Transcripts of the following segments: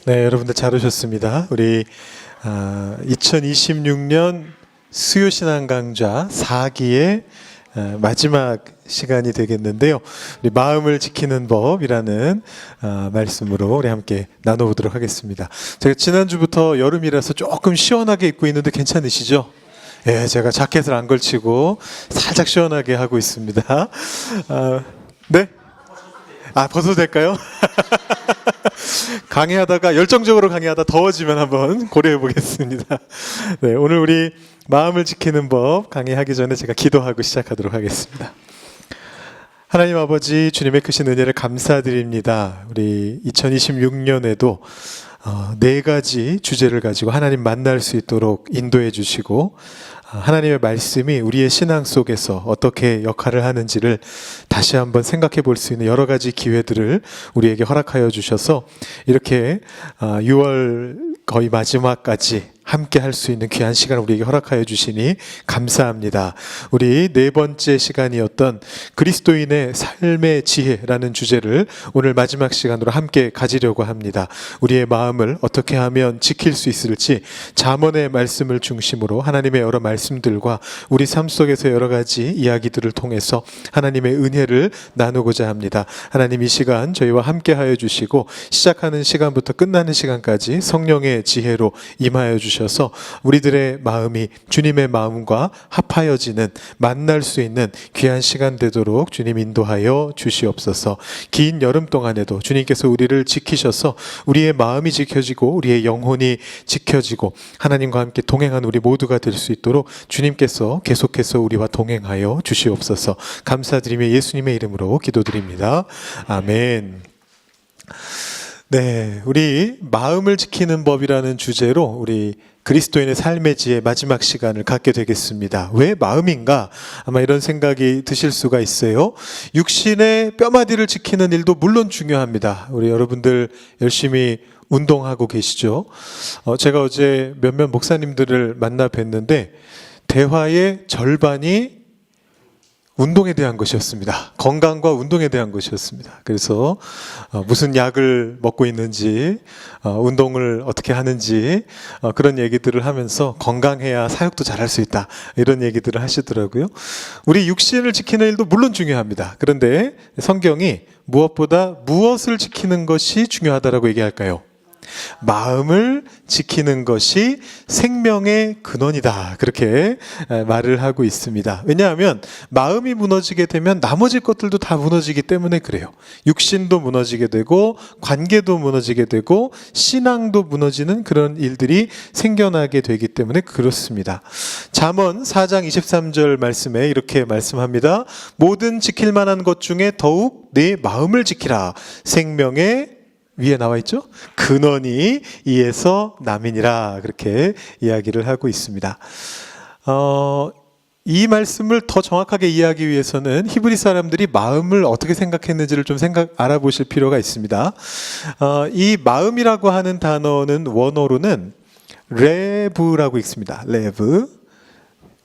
네, 여러분들 잘 오셨습니다. 우리 2026년 수요신앙 강좌 4기의 마지막 시간이 되겠는데요. 우리 마음을 지키는 법이라는 말씀으로 우리 함께 나눠보도록 하겠습니다. 제가 지난주부터 여름이라서 조금 시원하게 입고 있는데 괜찮으시죠? 예, 제가 자켓을 안 걸치고 살짝 시원하게 하고 있습니다. 네? 벗어도 될까요? 강의하다가 열정적으로 강의하다 더워지면 한번 고려해 보겠습니다. 네, 오늘 우리 마음을 지키는 법 강의하기 전에 제가 기도하고 시작하도록 하겠습니다. 하나님 아버지, 주님의 크신 은혜를 감사드립니다. 우리 2026년에도 4가지 주제를 가지고 하나님 만날 수 있도록 인도해 주시고, 하나님의 말씀이 우리의 신앙 속에서 어떻게 역할을 하는지를 다시 한번 생각해 볼 수 있는 여러 가지 기회들을 우리에게 허락하여 주셔서 이렇게 6월 거의 마지막까지 함께 할 수 있는 귀한 시간을 우리에게 허락하여 주시니 감사합니다. 우리 4번째 시간이었던 그리스도인의 삶의 지혜라는 주제를 오늘 마지막 시간으로 함께 가지려고 합니다. 우리의 마음을 어떻게 하면 지킬 수 있을지 잠언의 말씀을 중심으로 하나님의 여러 말씀들과 우리 삶 속에서 여러 가지 이야기들을 통해서 하나님의 은혜를 나누고자 합니다. 하나님, 이 시간 저희와 함께 하여 주시고 시작하는 시간부터 끝나는 시간까지 성령의 지혜로 임하여 주셔서 우리들의 마음이 주님의 마음과 합하여지는, 만날 수 있는 귀한 시간 되도록 주님 인도하여 주시옵소서. 긴 여름 동안에도 주님께서 우리를 지키셔서 우리의 마음이 지켜지고 우리의 영혼이 지켜지고 하나님과 함께 동행하는 우리 모두가 될 수 있도록 주님께서 계속해서 우리와 동행하여 주시옵소서. 감사드리며 예수님의 이름으로 기도드립니다. 아멘. 네, 우리 마음을 지키는 법이라는 주제로 우리 그리스도인의 삶의 지혜 마지막 시간을 갖게 되겠습니다. 왜 마음인가? 아마 이런 생각이 드실 수가 있어요. 육신의 뼈마디를 지키는 일도 물론 중요합니다. 우리 여러분들 열심히 운동하고 계시죠? 제가 어제 몇몇 목사님들을 만나 뵀는데 대화의 절반이 운동에 대한 것이었습니다. 건강과 운동에 대한 것이었습니다. 그래서 무슨 약을 먹고 있는지, 운동을 어떻게 하는지 그런 얘기들을 하면서 건강해야 사역도 잘할 수 있다, 이런 얘기들을 하시더라고요. 우리 육신을 지키는 일도 물론 중요합니다. 그런데 성경이 무엇보다 무엇을 지키는 것이 중요하다라고 얘기할까요? 마음을 지키는 것이 생명의 근원이다, 그렇게 말을 하고 있습니다. 왜냐하면 마음이 무너지게 되면 나머지 것들도 다 무너지기 때문에 그래요. 육신도 무너지게 되고 관계도 무너지게 되고 신앙도 무너지는 그런 일들이 생겨나게 되기 때문에 그렇습니다. 잠언 4장 23절 말씀에 이렇게 말씀합니다. 모든 지킬 만한 것 중에 더욱 내 마음을 지키라. 생명의 위에 나와 있죠? 근원이 이에서 남이니라, 그렇게 이야기를 하고 있습니다. 이 말씀을 더 정확하게 이해하기 위해서는 히브리 사람들이 마음을 어떻게 생각했는지를 좀 알아보실 필요가 있습니다. 이 마음이라고 하는 단어는 원어로는 레브라고 읽습니다. 레브.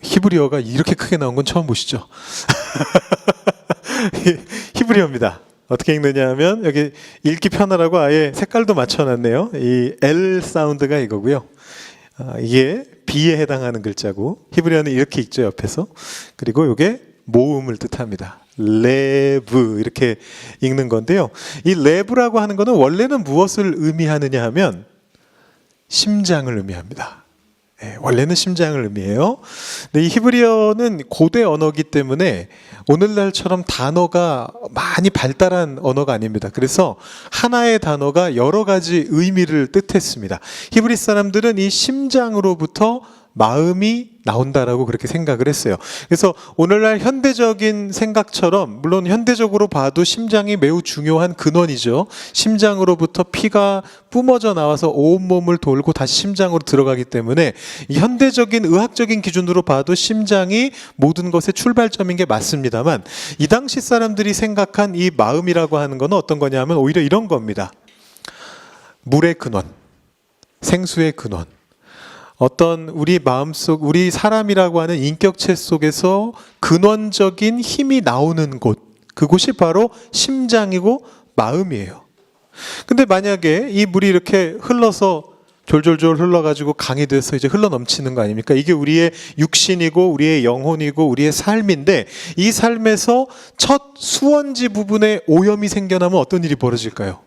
히브리어가 이렇게 크게 나온 건 처음 보시죠? 히브리어입니다. 어떻게 읽느냐 하면 여기 읽기 편하라고 아예 색깔도 맞춰놨네요. 이 L 사운드가 이거고요. 이게 B에 해당하는 글자고 히브리어는 이렇게 읽죠, 옆에서. 그리고 이게 모음을 뜻합니다. 레브, 이렇게 읽는 건데요. 이 레브라고 하는 거는 원래는 무엇을 의미하느냐 하면 심장을 의미합니다. 네, 원래는 심장을 의미해요. 근데 이 히브리어는 고대 언어이기 때문에 오늘날처럼 단어가 많이 발달한 언어가 아닙니다. 그래서 하나의 단어가 여러 가지 의미를 뜻했습니다. 히브리 사람들은 이 심장으로부터 마음이 나온다라고 그렇게 생각을 했어요. 그래서 오늘날 현대적인 생각처럼, 물론 현대적으로 봐도 심장이 매우 중요한 근원이죠. 심장으로부터 피가 뿜어져 나와서 온몸을 돌고 다시 심장으로 들어가기 때문에 이 현대적인 의학적인 기준으로 봐도 심장이 모든 것의 출발점인 게 맞습니다만, 이 당시 사람들이 생각한 이 마음이라고 하는 건 어떤 거냐면 오히려 이런 겁니다. 물의 근원, 생수의 근원, 어떤 우리 마음속, 우리 사람이라고 하는 인격체 속에서 근원적인 힘이 나오는 곳, 그곳이 바로 심장이고 마음이에요. 근데 만약에 이 물이 이렇게 흘러서 졸졸졸 흘러가지고 강이 돼서 이제 흘러 넘치는 거 아닙니까? 이게 우리의 육신이고 우리의 영혼이고 우리의 삶인데, 이 삶에서 첫 수원지 부분에 오염이 생겨나면 어떤 일이 벌어질까요?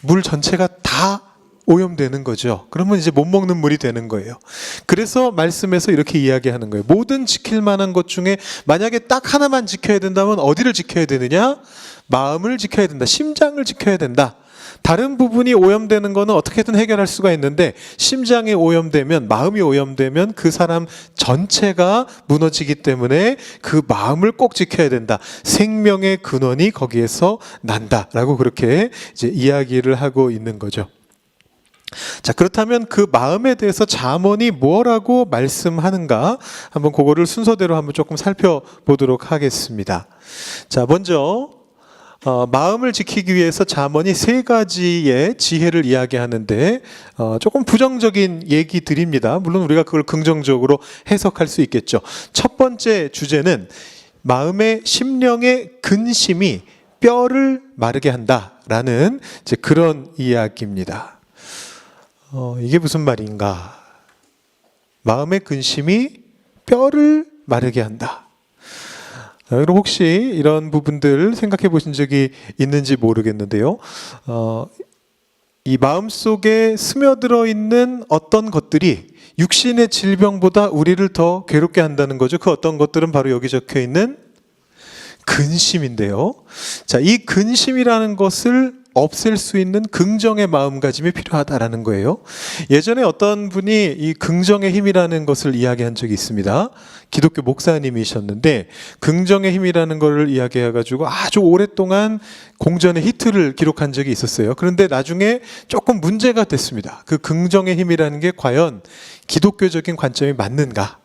물 전체가 다 오염되는 거죠. 그러면 이제 못 먹는 물이 되는 거예요. 그래서 말씀에서 이렇게 이야기하는 거예요. 모든 지킬 만한 것 중에 만약에 딱 하나만 지켜야 된다면 어디를 지켜야 되느냐? 마음을 지켜야 된다. 심장을 지켜야 된다. 다른 부분이 오염되는 거는 어떻게든 해결할 수가 있는데, 심장이 오염되면, 마음이 오염되면 그 사람 전체가 무너지기 때문에 그 마음을 꼭 지켜야 된다. 생명의 근원이 거기에서 난다라고 그렇게 이제 이야기를 하고 있는 거죠. 자, 그렇다면 그 마음에 대해서 잠언이 뭐라고 말씀하는가, 한번 그거를 순서대로 한번 조금 살펴보도록 하겠습니다. 자, 먼저 마음을 지키기 위해서 잠언이 세 가지의 지혜를 이야기하는데, 조금 부정적인 얘기들입니다. 물론 우리가 그걸 긍정적으로 해석할 수 있겠죠. 첫 번째 주제는 마음의 심령의 근심이 뼈를 마르게 한다라는 이제 그런 이야기입니다. 이게 무슨 말인가? 마음의 근심이 뼈를 마르게 한다. 여러분 혹시 이런 부분들 생각해 보신 적이 있는지 모르겠는데요. 이 마음속에 스며들어 있는 어떤 것들이 육신의 질병보다 우리를 더 괴롭게 한다는 거죠. 그 어떤 것들은 바로 여기 적혀 있는 근심인데요. 자, 이 근심이라는 것을 없앨 수 있는 긍정의 마음가짐이 필요하다라는 거예요. 예전에 어떤 분이 이 긍정의 힘이라는 것을 이야기한 적이 있습니다. 기독교 목사님이셨는데 긍정의 힘이라는 것을 이야기해가지고 아주 오랫동안 공전의 히트를 기록한 적이 있었어요. 그런데 나중에 조금 문제가 됐습니다. 그 긍정의 힘이라는 게 과연 기독교적인 관점이 맞는가?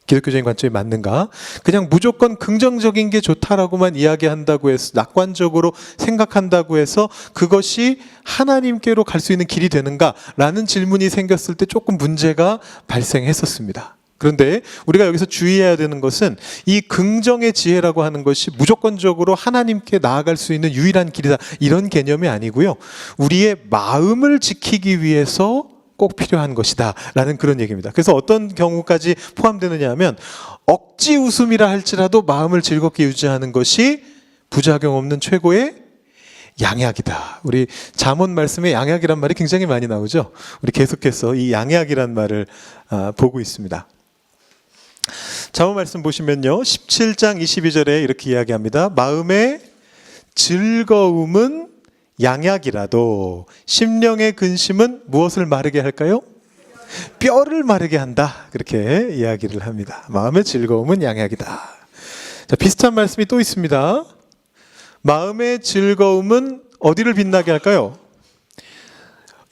기독교적인 관점이 맞는가? 그냥 무조건 긍정적인 게 좋다라고만 이야기한다고 해서, 낙관적으로 생각한다고 해서 그것이 하나님께로 갈 수 있는 길이 되는가? 라는 질문이 생겼을 때 조금 문제가 발생했었습니다. 그런데 우리가 여기서 주의해야 되는 것은 이 긍정의 지혜라고 하는 것이 무조건적으로 하나님께 나아갈 수 있는 유일한 길이다, 이런 개념이 아니고요. 우리의 마음을 지키기 위해서 꼭 필요한 것이다 라는 그런 얘기입니다. 그래서 어떤 경우까지 포함되느냐 하면, 억지 웃음이라 할지라도 마음을 즐겁게 유지하는 것이 부작용 없는 최고의 양약이다. 우리 잠언 말씀에 양약이란 말이 굉장히 많이 나오죠. 우리 계속해서 이 양약이란 말을 보고 있습니다. 잠언 말씀 보시면요, 17장 22절에 이렇게 이야기합니다. 마음의 즐거움은 양약이라도 심령의 근심은 무엇을 마르게 할까요? 뼈를 마르게 한다. 그렇게 이야기를 합니다. 마음의 즐거움은 양약이다. 자, 비슷한 말씀이 또 있습니다. 마음의 즐거움은 어디를 빛나게 할까요?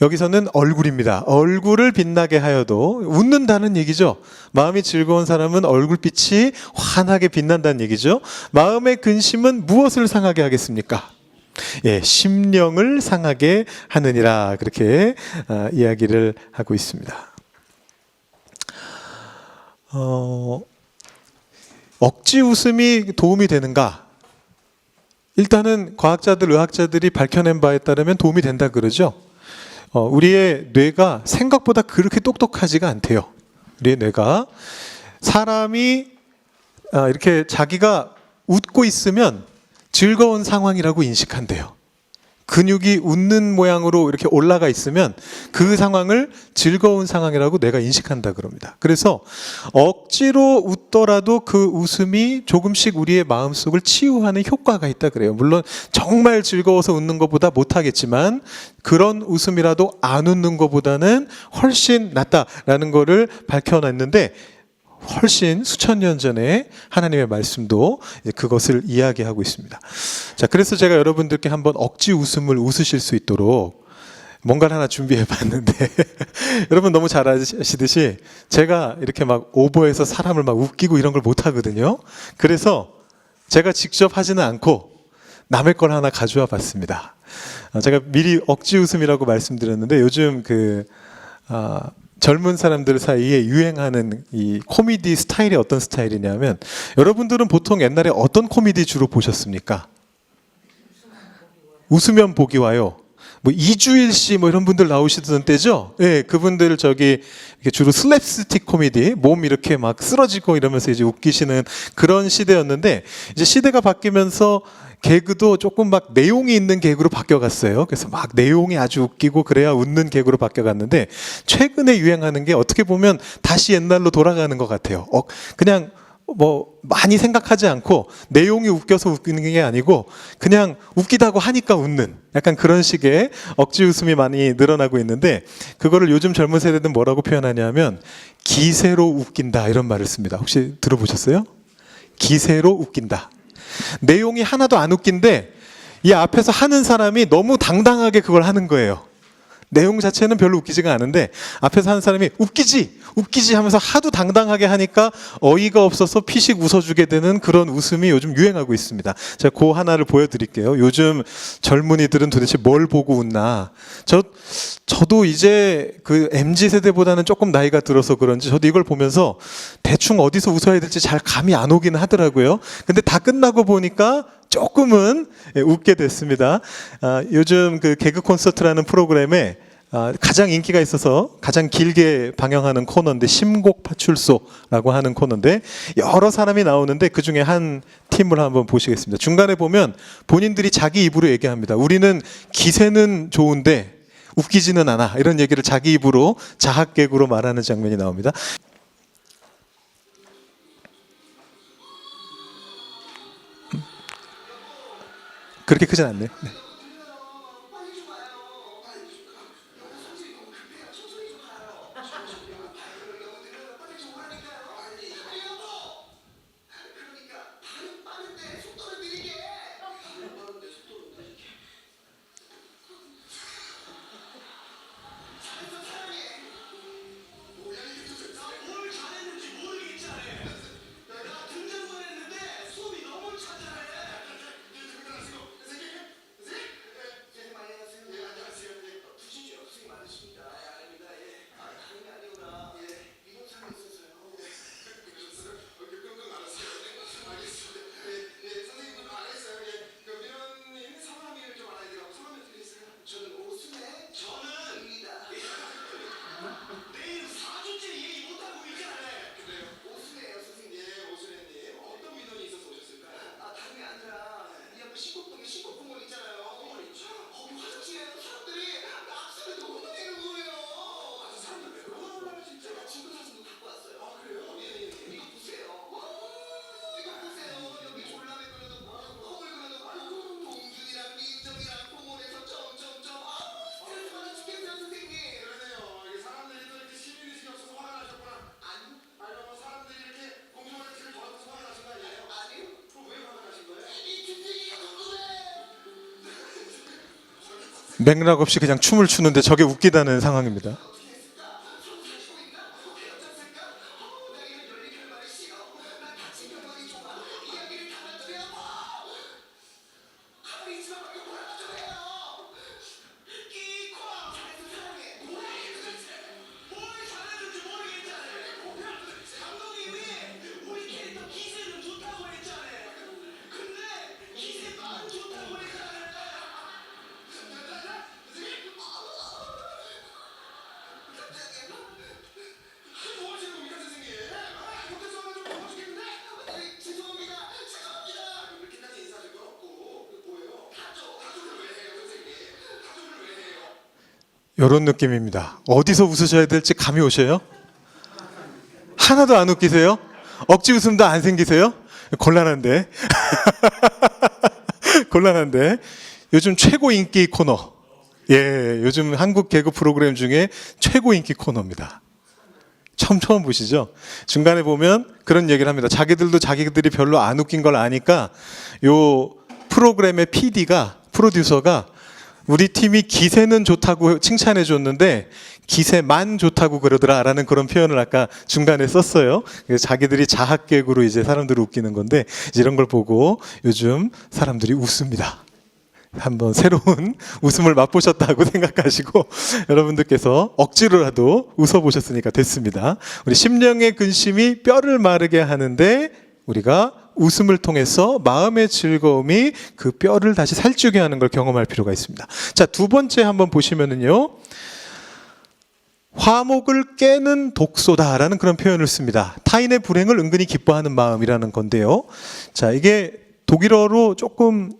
여기서는 얼굴입니다. 얼굴을 빛나게 하여도, 웃는다는 얘기죠. 마음이 즐거운 사람은 얼굴빛이 환하게 빛난다는 얘기죠. 마음의 근심은 무엇을 상하게 하겠습니까? 예, 심령을 상하게 하느니라, 그렇게 이야기를 하고 있습니다. 억지 웃음이 도움이 되는가? 일단은 과학자들, 의학자들이 밝혀낸 바에 따르면 도움이 된다 그러죠. 우리의 뇌가 생각보다 그렇게 똑똑하지가 않대요. 우리의 뇌가, 사람이 이렇게 자기가 웃고 있으면 즐거운 상황이라고 인식한대요. 근육이 웃는 모양으로 이렇게 올라가 있으면 그 상황을 즐거운 상황이라고 내가 인식한다 그럽니다. 그래서 억지로 웃더라도 그 웃음이 조금씩 우리의 마음속을 치유하는 효과가 있다 그래요. 물론 정말 즐거워서 웃는 것보다 못하겠지만, 그런 웃음이라도 안 웃는 것보다는 훨씬 낫다라는 거를 밝혀냈는데, 훨씬 수천 년 전에 하나님의 말씀도 그것을 이야기하고 있습니다. 자, 그래서 제가 여러분들께 한번 억지 웃음을 웃으실 수 있도록 뭔가를 하나 준비해 봤는데 여러분 너무 잘 아시듯이 제가 이렇게 막 오버해서 사람을 막 웃기고 이런 걸 못 하거든요. 그래서 제가 직접 하지는 않고 남의 걸 하나 가져와 봤습니다. 제가 미리 억지 웃음이라고 말씀드렸는데, 요즘 젊은 사람들 사이에 유행하는 이 코미디 스타일이 어떤 스타일이냐면, 여러분들은 보통 옛날에 어떤 코미디 주로 보셨습니까? 웃으면 복이 와요. 뭐 이주일 씨 뭐 이런 분들 나오시던 때죠. 예, 그분들 저기 주로 슬랩스틱 코미디, 몸 이렇게 막 쓰러지고 이러면서 이제 웃기시는 그런 시대였는데, 이제 시대가 바뀌면서 개그도 조금 막 내용이 있는 개그로 바뀌어갔어요. 그래서 막 내용이 아주 웃기고 그래야 웃는 개그로 바뀌어갔는데, 최근에 유행하는 게 어떻게 보면 다시 옛날로 돌아가는 것 같아요. 그냥 뭐 많이 생각하지 않고 내용이 웃겨서 웃기는 게 아니고 그냥 웃기다고 하니까 웃는 약간 그런 식의 억지 웃음이 많이 늘어나고 있는데, 그거를 요즘 젊은 세대들은 뭐라고 표현하냐면 기세로 웃긴다 이런 말을 씁니다. 혹시 들어보셨어요? 기세로 웃긴다. 내용이 하나도 안 웃긴데 이 앞에서 하는 사람이 너무 당당하게 그걸 하는 거예요. 내용 자체는 별로 웃기지가 않은데 앞에서 하는 사람이 웃기지 하면서 하도 당당하게 하니까 어이가 없어서 피식 웃어주게 되는 그런 웃음이 요즘 유행하고 있습니다. 제가 그 하나를 보여드릴게요. 요즘 젊은이들은 도대체 뭘 보고 웃나. 저도 이제 그 MZ세대보다는 조금 나이가 들어서 그런지 저도 이걸 보면서 대충 어디서 웃어야 될지 잘 감이 안 오긴 하더라고요. 근데 다 끝나고 보니까 조금은 웃게 됐습니다. 요즘 그 개그 콘서트라는 프로그램에 가장 인기가 있어서 가장 길게 방영하는 코너인데, 심곡파출소라고 하는 코너인데 여러 사람이 나오는데 그 중에 한 팀을 한번 보시겠습니다. 중간에 보면 본인들이 자기 입으로 얘기합니다. 우리는 기세는 좋은데 웃기지는 않아, 이런 얘기를 자기 입으로 자학 개그로 말하는 장면이 나옵니다. 그렇게 크진 않네요. 네. 맥락 없이 그냥 춤을 추는데 저게 웃기다는 상황입니다. 이런 느낌입니다. 어디서 웃으셔야 될지 감이 오셔요? 하나도 안 웃기세요? 억지 웃음도 안 생기세요? 곤란한데. 곤란한데. 요즘 최고 인기 코너. 예, 요즘 한국 개그 프로그램 중에 최고 인기 코너입니다. 처음 보시죠? 중간에 보면 그런 얘기를 합니다. 자기들도 자기들이 별로 안 웃긴 걸 아니까 요 프로그램의 프로듀서가 우리 팀이 기세는 좋다고 칭찬해 줬는데 기세만 좋다고 그러더라 라는 그런 표현을 아까 중간에 썼어요. 그래서 자기들이 자학 개그로 이제 사람들을 웃기는 건데, 이제 이런 걸 보고 요즘 사람들이 웃습니다. 한번 새로운 웃음을 맛보셨다고 생각하시고 여러분들께서 억지로라도 웃어보셨으니까 됐습니다. 우리 심령의 근심이 뼈를 마르게 하는데 우리가 웃음을 통해서 마음의 즐거움이 그 뼈를 다시 살찌게 하는 걸 경험할 필요가 있습니다. 자, 두 번째 한번 보시면은요. 화목을 깨는 독소다라는 그런 표현을 씁니다. 타인의 불행을 은근히 기뻐하는 마음이라는 건데요. 자, 이게 독일어로 조금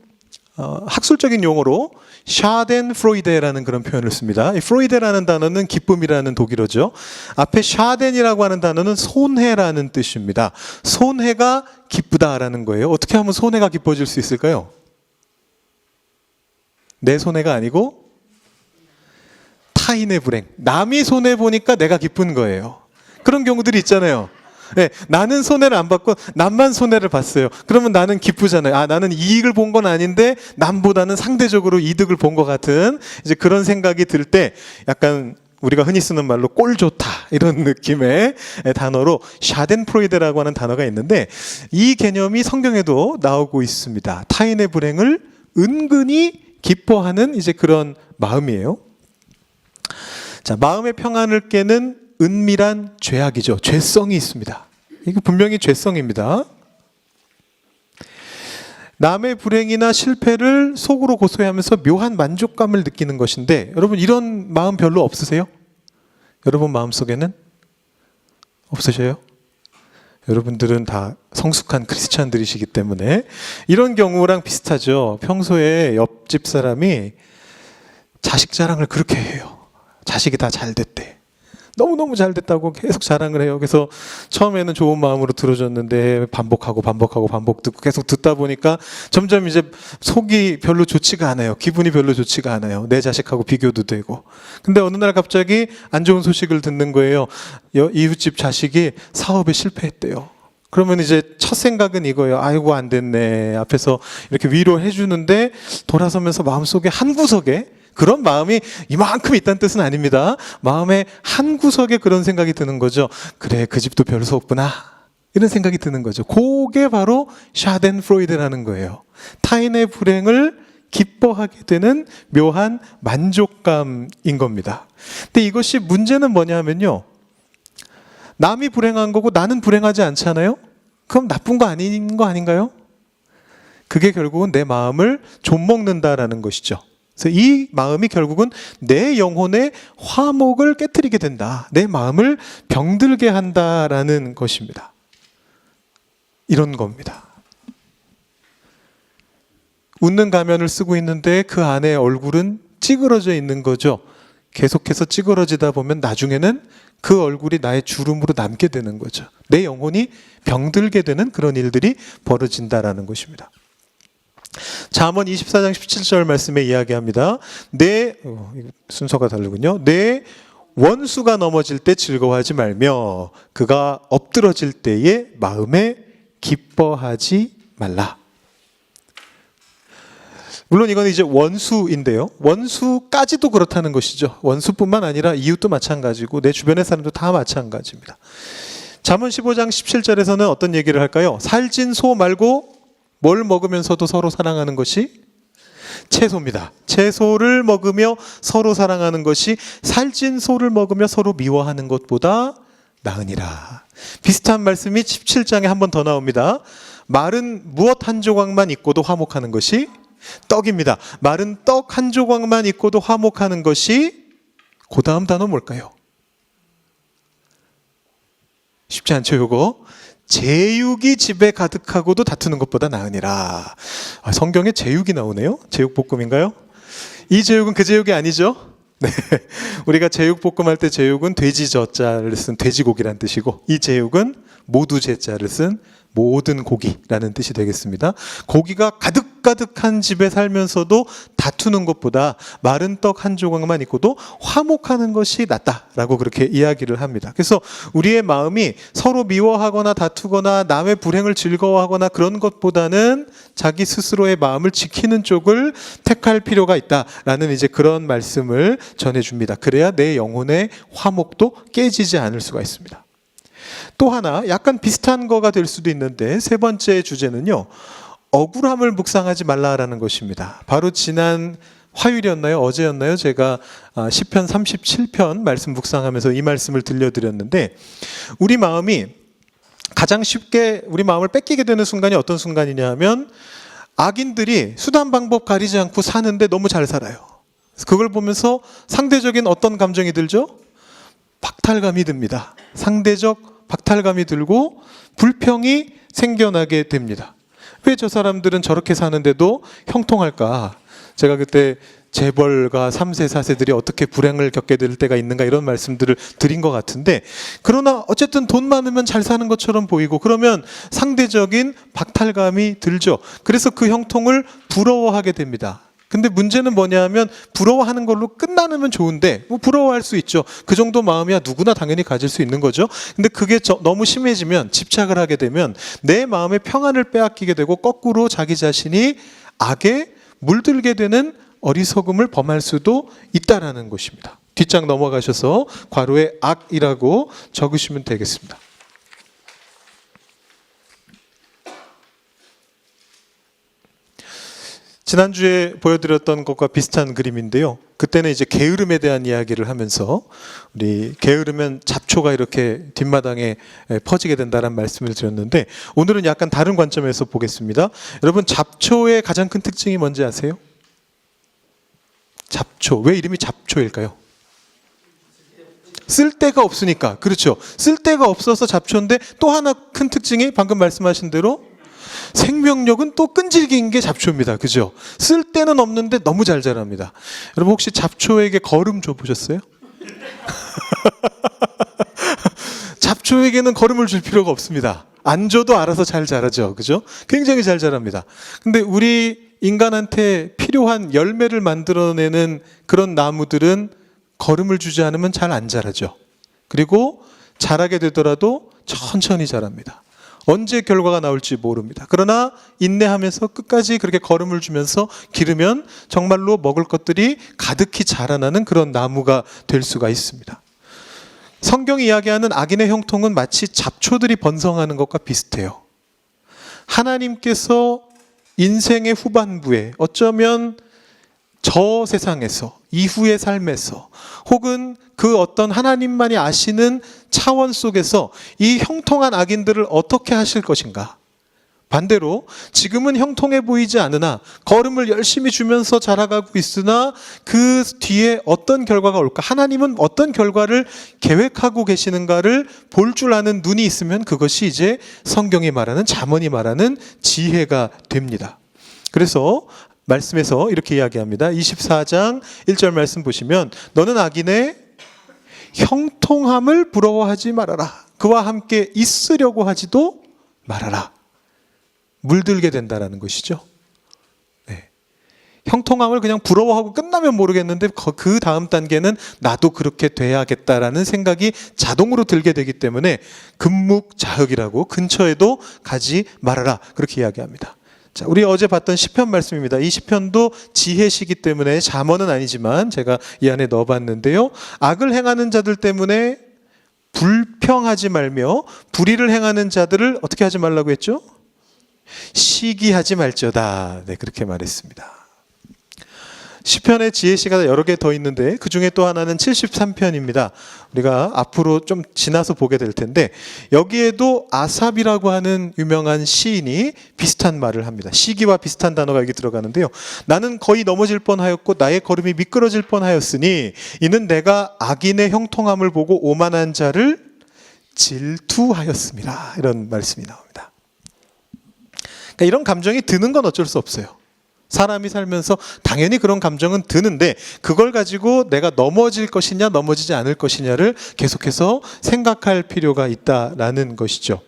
학술적인 용어로 샤덴프로이데라는 그런 표현을 씁니다. 이 프로이데라는 단어는 기쁨이라는 독일어죠. 앞에 샤덴이라고 하는 단어는 손해라는 뜻입니다. 손해가 기쁘다라는 거예요. 어떻게 하면 손해가 기뻐질 수 있을까요? 내 손해가 아니고 타인의 불행. 남이 손해 보니까 내가 기쁜 거예요. 그런 경우들이 있잖아요. 네, 나는 손해를 안 받고 남만 손해를 봤어요. 그러면 나는 기쁘잖아요. 아, 나는 이익을 본 건 아닌데 남보다는 상대적으로 이득을 본 것 같은 이제 그런 생각이 들 때 약간 우리가 흔히 쓰는 말로 꼴 좋다 이런 느낌의 단어로 샤덴프로이데라고 하는 단어가 있는데 이 개념이 성경에도 나오고 있습니다. 타인의 불행을 은근히 기뻐하는 이제 그런 마음이에요. 자, 마음의 평안을 깨는 은밀한 죄악이죠. 죄성이 있습니다. 이게 분명히 죄성입니다. 남의 불행이나 실패를 속으로 고소해하면서 묘한 만족감을 느끼는 것인데 여러분 이런 마음 별로 없으세요? 여러분 마음속에는 없으셔요? 여러분들은 다 성숙한 크리스찬들이시기 때문에 이런 경우랑 비슷하죠. 평소에 옆집 사람이 자식 자랑을 그렇게 해요. 자식이 다 잘 됐대. 너무너무 잘 됐다고 계속 자랑을 해요. 그래서 처음에는 좋은 마음으로 들어줬는데 반복 듣고 계속 듣다 보니까 점점 이제 속이 별로 좋지가 않아요. 기분이 별로 좋지가 않아요. 내 자식하고 비교도 되고. 근데 어느 날 갑자기 안 좋은 소식을 듣는 거예요. 이웃집 자식이 사업에 실패했대요. 그러면 이제 첫 생각은 이거예요. 아이고 안 됐네. 앞에서 이렇게 위로해 주는데 돌아서면서 마음속에 한 구석에 그런 마음이 이만큼 있다는 뜻은 아닙니다. 마음의 한 구석에 그런 생각이 드는 거죠. 그래, 그 집도 별 수 없구나. 이런 생각이 드는 거죠. 그게 바로 샤덴프로이데라는 거예요. 타인의 불행을 기뻐하게 되는 묘한 만족감인 겁니다. 근데 이것이 문제는 뭐냐 하면요. 남이 불행한 거고 나는 불행하지 않잖아요? 그럼 나쁜 거 아닌 거 아닌가요? 그게 결국은 내 마음을 좀먹는다라는 것이죠. 그래서 이 마음이 결국은 내 영혼의 화목을 깨트리게 된다. 내 마음을 병들게 한다라는 것입니다. 이런 겁니다. 웃는 가면을 쓰고 있는데 그 안에 얼굴은 찌그러져 있는 거죠. 계속해서 찌그러지다 보면 나중에는 그 얼굴이 나의 주름으로 남게 되는 거죠. 내 영혼이 병들게 되는 그런 일들이 벌어진다라는 것입니다. 잠언 24장 17절 말씀에 이야기합니다. 순서가 다르군요. 내 원수가 넘어질 때 즐거워하지 말며 그가 엎드러질 때에 마음에 기뻐하지 말라. 물론 이건 이제 원수인데요. 원수까지도 그렇다는 것이죠. 원수뿐만 아니라 이웃도 마찬가지고 내 주변의 사람도 다 마찬가지입니다. 잠언 15장 17절에서는 어떤 얘기를 할까요? 살찐 소 말고 뭘 먹으면서도 서로 사랑하는 것이 채소입니다. 채소를 먹으며 서로 사랑하는 것이 살찐 소를 먹으며 서로 미워하는 것보다 나으니라. 비슷한 말씀이 17장에 한 번 더 나옵니다. 말은 무엇 한 조각만 있고도 화목하는 것이 떡입니다. 말은 떡 한 조각만 있고도 화목하는 것이 그 다음 단어 뭘까요? 쉽지 않죠, 요거? 제육이 집에 가득하고도 다투는 것보다 나으니라. 성경에 제육이 나오네요. 제육볶음인가요? 이 제육은 그 제육이 아니죠? 네. 우리가 제육볶음 할 때 제육은 돼지 저자를 쓴 돼지고기란 뜻이고 이 제육은 모두 제자를 쓴 모든 고기라는 뜻이 되겠습니다. 고기가 가득가득한 집에 살면서도 다투는 것보다 마른 떡 한 조각만 있고도 화목하는 것이 낫다라고 그렇게 이야기를 합니다. 그래서 우리의 마음이 서로 미워하거나 다투거나 남의 불행을 즐거워하거나 그런 것보다는 자기 스스로의 마음을 지키는 쪽을 택할 필요가 있다라는 이제 그런 말씀을 전해줍니다. 그래야 내 영혼의 화목도 깨지지 않을 수가 있습니다. 또 하나 약간 비슷한 거가 될 수도 있는데 세 번째 주제는요. 억울함을 묵상하지 말라라는 것입니다. 바로 지난 화요일이었나요? 어제였나요? 제가 시편 37편 말씀 묵상하면서 이 말씀을 들려드렸는데 우리 마음이 가장 쉽게 우리 마음을 뺏기게 되는 순간이 어떤 순간이냐 하면 악인들이 수단 방법 가리지 않고 사는데 너무 잘 살아요. 그걸 보면서 상대적인 어떤 감정이 들죠? 박탈감이 듭니다. 상대적 박탈감이 들고 불평이 생겨나게 됩니다. 왜 저 사람들은 저렇게 사는데도 형통할까? 제가 그때 재벌가 3세, 4세들이 어떻게 불행을 겪게 될 때가 있는가 이런 말씀들을 드린 것 같은데, 그러나 어쨌든 돈 많으면 잘 사는 것처럼 보이고 그러면 상대적인 박탈감이 들죠. 그래서 그 형통을 부러워하게 됩니다. 근데 문제는 뭐냐 하면 부러워하는 걸로 끝나면 좋은데, 뭐 부러워할 수 있죠. 그 정도 마음이야 누구나 당연히 가질 수 있는 거죠. 근데 그게 너무 심해지면, 집착을 하게 되면 내 마음의 평안을 빼앗기게 되고 거꾸로 자기 자신이 악에 물들게 되는 어리석음을 범할 수도 있다라는 것입니다. 뒷장 넘어가셔서 괄호에 악이라고 적으시면 되겠습니다. 지난주에 보여드렸던 것과 비슷한 그림인데요. 그때는 이제 게으름에 대한 이야기를 하면서 우리 게으르면 잡초가 이렇게 뒷마당에 퍼지게 된다는 말씀을 드렸는데, 오늘은 약간 다른 관점에서 보겠습니다. 여러분, 잡초의 가장 큰 특징이 뭔지 아세요? 잡초. 왜 이름이 잡초일까요? 쓸데가 없으니까. 그렇죠. 쓸데가 없어서 잡초인데 또 하나 큰 특징이 방금 말씀하신 대로 생명력은 또 끈질긴 게 잡초입니다. 그죠? 쓸데는 없는데 너무 잘 자랍니다. 여러분, 혹시 잡초에게 거름 줘보셨어요? 잡초에게는 거름을 줄 필요가 없습니다. 안 줘도 알아서 잘 자라죠. 그죠? 굉장히 잘 자랍니다. 근데 우리 인간한테 필요한 열매를 만들어내는 그런 나무들은 거름을 주지 않으면 잘 안 자라죠. 그리고 자라게 되더라도 천천히 자랍니다. 언제 결과가 나올지 모릅니다. 그러나 인내하면서 끝까지 그렇게 거름을 주면서 기르면 정말로 먹을 것들이 가득히 자라나는 그런 나무가 될 수가 있습니다. 성경이 이야기하는 악인의 형통은 마치 잡초들이 번성하는 것과 비슷해요. 하나님께서 인생의 후반부에, 어쩌면 저 세상에서, 이후의 삶에서, 혹은 그 어떤 하나님만이 아시는 차원 속에서 이 형통한 악인들을 어떻게 하실 것인가? 반대로 지금은 형통해 보이지 않으나 걸음을 열심히 주면서 자라가고 있으나 그 뒤에 어떤 결과가 올까? 하나님은 어떤 결과를 계획하고 계시는가를 볼 줄 아는 눈이 있으면 그것이 이제 성경이 말하는, 잠언이 말하는 지혜가 됩니다. 그래서 말씀에서 이렇게 이야기합니다. 24장 1절 말씀 보시면, 너는 악인의 형통함을 부러워하지 말아라. 그와 함께 있으려고 하지도 말아라. 물들게 된다라는 것이죠. 네. 형통함을 그냥 부러워하고 끝나면 모르겠는데 그 다음 단계는 나도 그렇게 돼야겠다라는 생각이 자동으로 들게 되기 때문에 금묵자흑이라고, 근처에도 가지 말아라, 그렇게 이야기합니다. 자, 우리 어제 봤던 시편 말씀입니다. 이 시편도 지혜시기 때문에 잠언은 아니지만 제가 이 안에 넣어봤는데요. 악을 행하는 자들 때문에 불평하지 말며 불의를 행하는 자들을 어떻게 하지 말라고 했죠? 시기하지 말지어다. 네, 그렇게 말했습니다. 시편의 지혜시가 여러 개 더 있는데 그 중에 또 하나는 73편입니다. 우리가 앞으로 좀 지나서 보게 될 텐데, 여기에도 아삽이라고 하는 유명한 시인이 비슷한 말을 합니다. 시기와 비슷한 단어가 여기 들어가는데요. 나는 거의 넘어질 뻔하였고 나의 걸음이 미끄러질 뻔하였으니 이는 내가 악인의 형통함을 보고 오만한 자를 질투하였습니다. 이런 말씀이 나옵니다. 그러니까 이런 감정이 드는 건 어쩔 수 없어요. 사람이 살면서 당연히 그런 감정은 드는데 그걸 가지고 내가 넘어질 것이냐 넘어지지 않을 것이냐를 계속해서 생각할 필요가 있다라는 것이죠.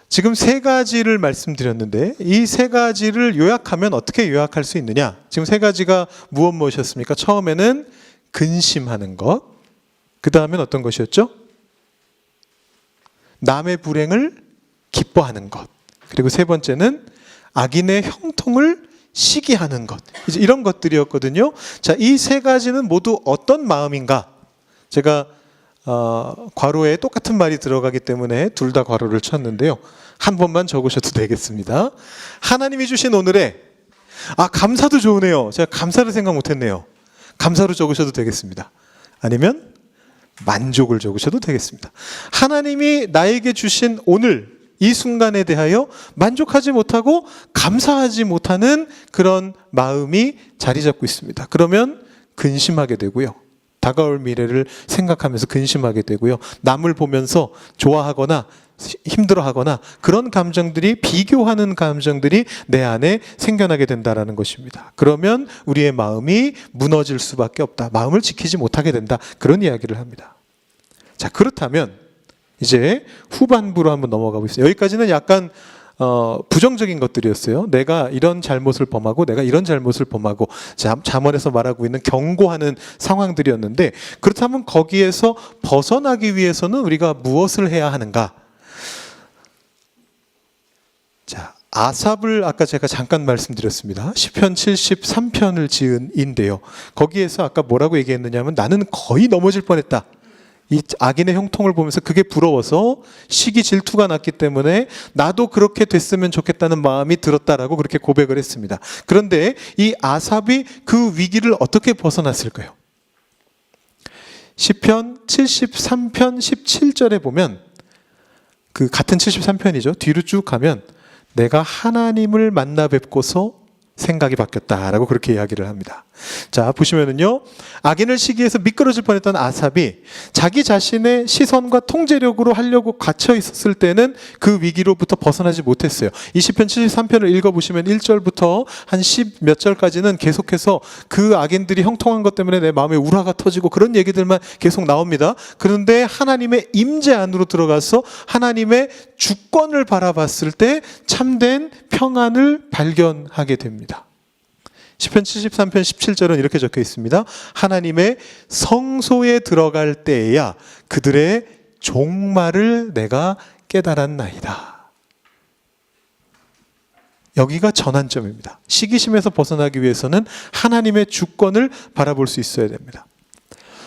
지금 세 가지를 말씀드렸는데 이 세 가지를 요약하면 어떻게 요약할 수 있느냐? 지금 세 가지가 무엇이었습니까? 처음에는 근심하는 것, 그 다음엔 어떤 것이었죠? 남의 불행을 기뻐하는 것, 그리고 세 번째는 악인의 형통을 시기하는 것. 이제 이런 것들이었거든요. 자, 이 세 가지는 모두 어떤 마음인가? 제가 괄호에 똑같은 말이 들어가기 때문에 둘 다 괄호를 쳤는데요. 한 번만 적으셔도 되겠습니다. 하나님이 주신 오늘의 감사도 좋으네요. 제가 감사를 생각 못했네요. 감사로 적으셔도 되겠습니다. 아니면 만족을 적으셔도 되겠습니다. 하나님이 나에게 주신 오늘 이 순간에 대하여 만족하지 못하고 감사하지 못하는 그런 마음이 자리 잡고 있습니다. 그러면 근심하게 되고요. 다가올 미래를 생각하면서 근심하게 되고요. 남을 보면서 좋아하거나 힘들어하거나 그런 감정들이, 비교하는 감정들이 내 안에 생겨나게 된다는 것입니다. 그러면 우리의 마음이 무너질 수밖에 없다. 마음을 지키지 못하게 된다. 그런 이야기를 합니다. 자, 그렇다면 이제 후반부로 한번 넘어가 보겠습니다. 여기까지는 약간 부정적인 것들이었어요. 내가 이런 잘못을 범하고 내가 이런 잘못을 범하고 잠언에서 말하고 있는 경고하는 상황들이었는데, 그렇다면 거기에서 벗어나기 위해서는 우리가 무엇을 해야 하는가? 자, 아삽을 아까 제가 잠깐 말씀드렸습니다. 시편 73편을 지은 인데요. 거기에서 아까 뭐라고 얘기했느냐면 나는 거의 넘어질 뻔했다. 이 악인의 형통을 보면서 그게 부러워서 시기 질투가 났기 때문에 나도 그렇게 됐으면 좋겠다는 마음이 들었다라고 그렇게 고백을 했습니다. 그런데 이 아삽이 그 위기를 어떻게 벗어났을까요? 시편 73편 17절에 보면, 그 같은 73편이죠. 뒤로 쭉 가면 내가 하나님을 만나 뵙고서 생각이 바뀌었다라고 그렇게 이야기를 합니다. 자, 보시면은요, 악인을 시기해서 미끄러질 뻔했던 아삽이 자기 자신의 시선과 통제력으로 하려고 갇혀 있었을 때는 그 위기로부터 벗어나지 못했어요. 이 시편 73편을 읽어보시면 1절부터 한 10 몇 절까지는 계속해서 그 악인들이 형통한 것 때문에 내 마음에 우라가 터지고 그런 얘기들만 계속 나옵니다. 그런데 하나님의 임재 안으로 들어가서 하나님의 주권을 바라봤을 때 참된 평안을 발견하게 됩니다. 시편 73편 17절은 이렇게 적혀 있습니다. 하나님의 성소에 들어갈 때에야 그들의 종말을 내가 깨달았나이다. 여기가 전환점입니다. 시기심에서 벗어나기 위해서는 하나님의 주권을 바라볼 수 있어야 됩니다.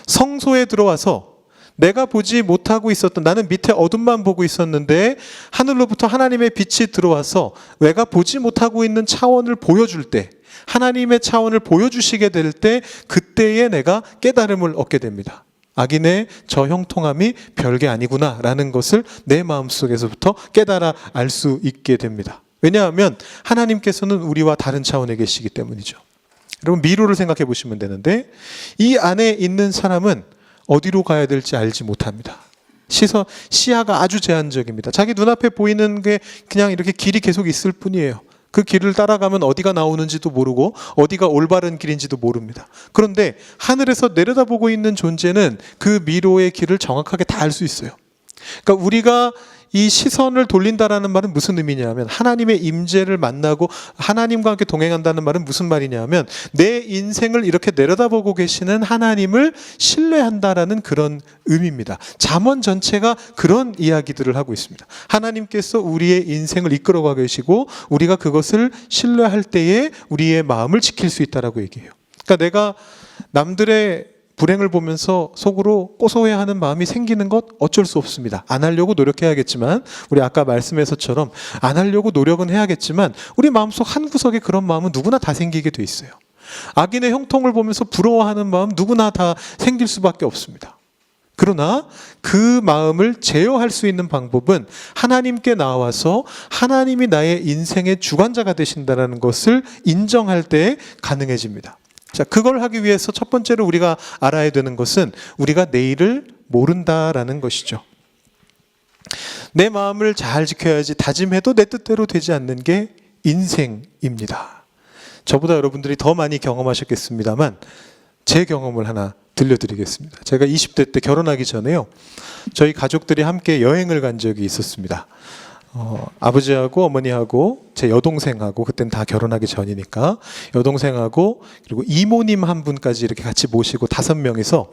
성소에 들어와서 내가 보지 못하고 있었던, 나는 밑에 어둠만 보고 있었는데 하늘로부터 하나님의 빛이 들어와서 내가 보지 못하고 있는 차원을 보여줄 때, 하나님의 차원을 보여주시게 될 때, 그때에 내가 깨달음을 얻게 됩니다. 악인의 저 형통함이 별게 아니구나 라는 것을 내 마음속에서부터 깨달아 알 수 있게 됩니다. 왜냐하면 하나님께서는 우리와 다른 차원에 계시기 때문이죠. 여러분, 미로를 생각해 보시면 되는데, 이 안에 있는 사람은 어디로 가야 될지 알지 못합니다. 시야가 아주 제한적입니다. 자기 눈앞에 보이는 게 그냥 이렇게 길이 계속 있을 뿐이에요. 그 길을 따라가면 어디가 나오는지도 모르고 어디가 올바른 길인지도 모릅니다. 그런데 하늘에서 내려다보고 있는 존재는 그 미로의 길을 정확하게 다 알 수 있어요. 그러니까 우리가 이 시선을 돌린다라는 말은 무슨 의미냐면, 하나님의 임재를 만나고 하나님과 함께 동행한다는 말은 무슨 말이냐면, 내 인생을 이렇게 내려다보고 계시는 하나님을 신뢰한다라는 그런 의미입니다. 잠언 전체가 그런 이야기들을 하고 있습니다. 하나님께서 우리의 인생을 이끌어가 계시고 우리가 그것을 신뢰할 때에 우리의 마음을 지킬 수 있다라고 얘기해요. 그러니까 내가 남들의 불행을 보면서 속으로 고소해하는 마음이 생기는 것 어쩔 수 없습니다. 안 하려고 노력해야겠지만, 우리 아까 말씀에서처럼 안 하려고 노력은 해야겠지만 우리 마음속 한 구석에 그런 마음은 누구나 다 생기게 돼 있어요. 악인의 형통을 보면서 부러워하는 마음 누구나 다 생길 수밖에 없습니다. 그러나 그 마음을 제어할 수 있는 방법은 하나님께 나와서 하나님이 나의 인생의 주관자가 되신다는 것을 인정할 때 가능해집니다. 자, 그걸 하기 위해서 첫 번째로 우리가 알아야 되는 것은 우리가 내일을 모른다라는 것이죠. 내 마음을 잘 지켜야지 다짐해도 내 뜻대로 되지 않는 게 인생입니다. 저보다 여러분들이 더 많이 경험하셨겠습니다만 제 경험을 하나 들려드리겠습니다. 제가 20대 때 결혼하기 전에요, 저희 가족들이 함께 여행을 간 적이 있었습니다. 아버지하고 어머니하고 제 여동생하고, 그때는 다 결혼하기 전이니까 여동생하고 그리고 이모님 한 분까지 이렇게 같이 모시고 5명이서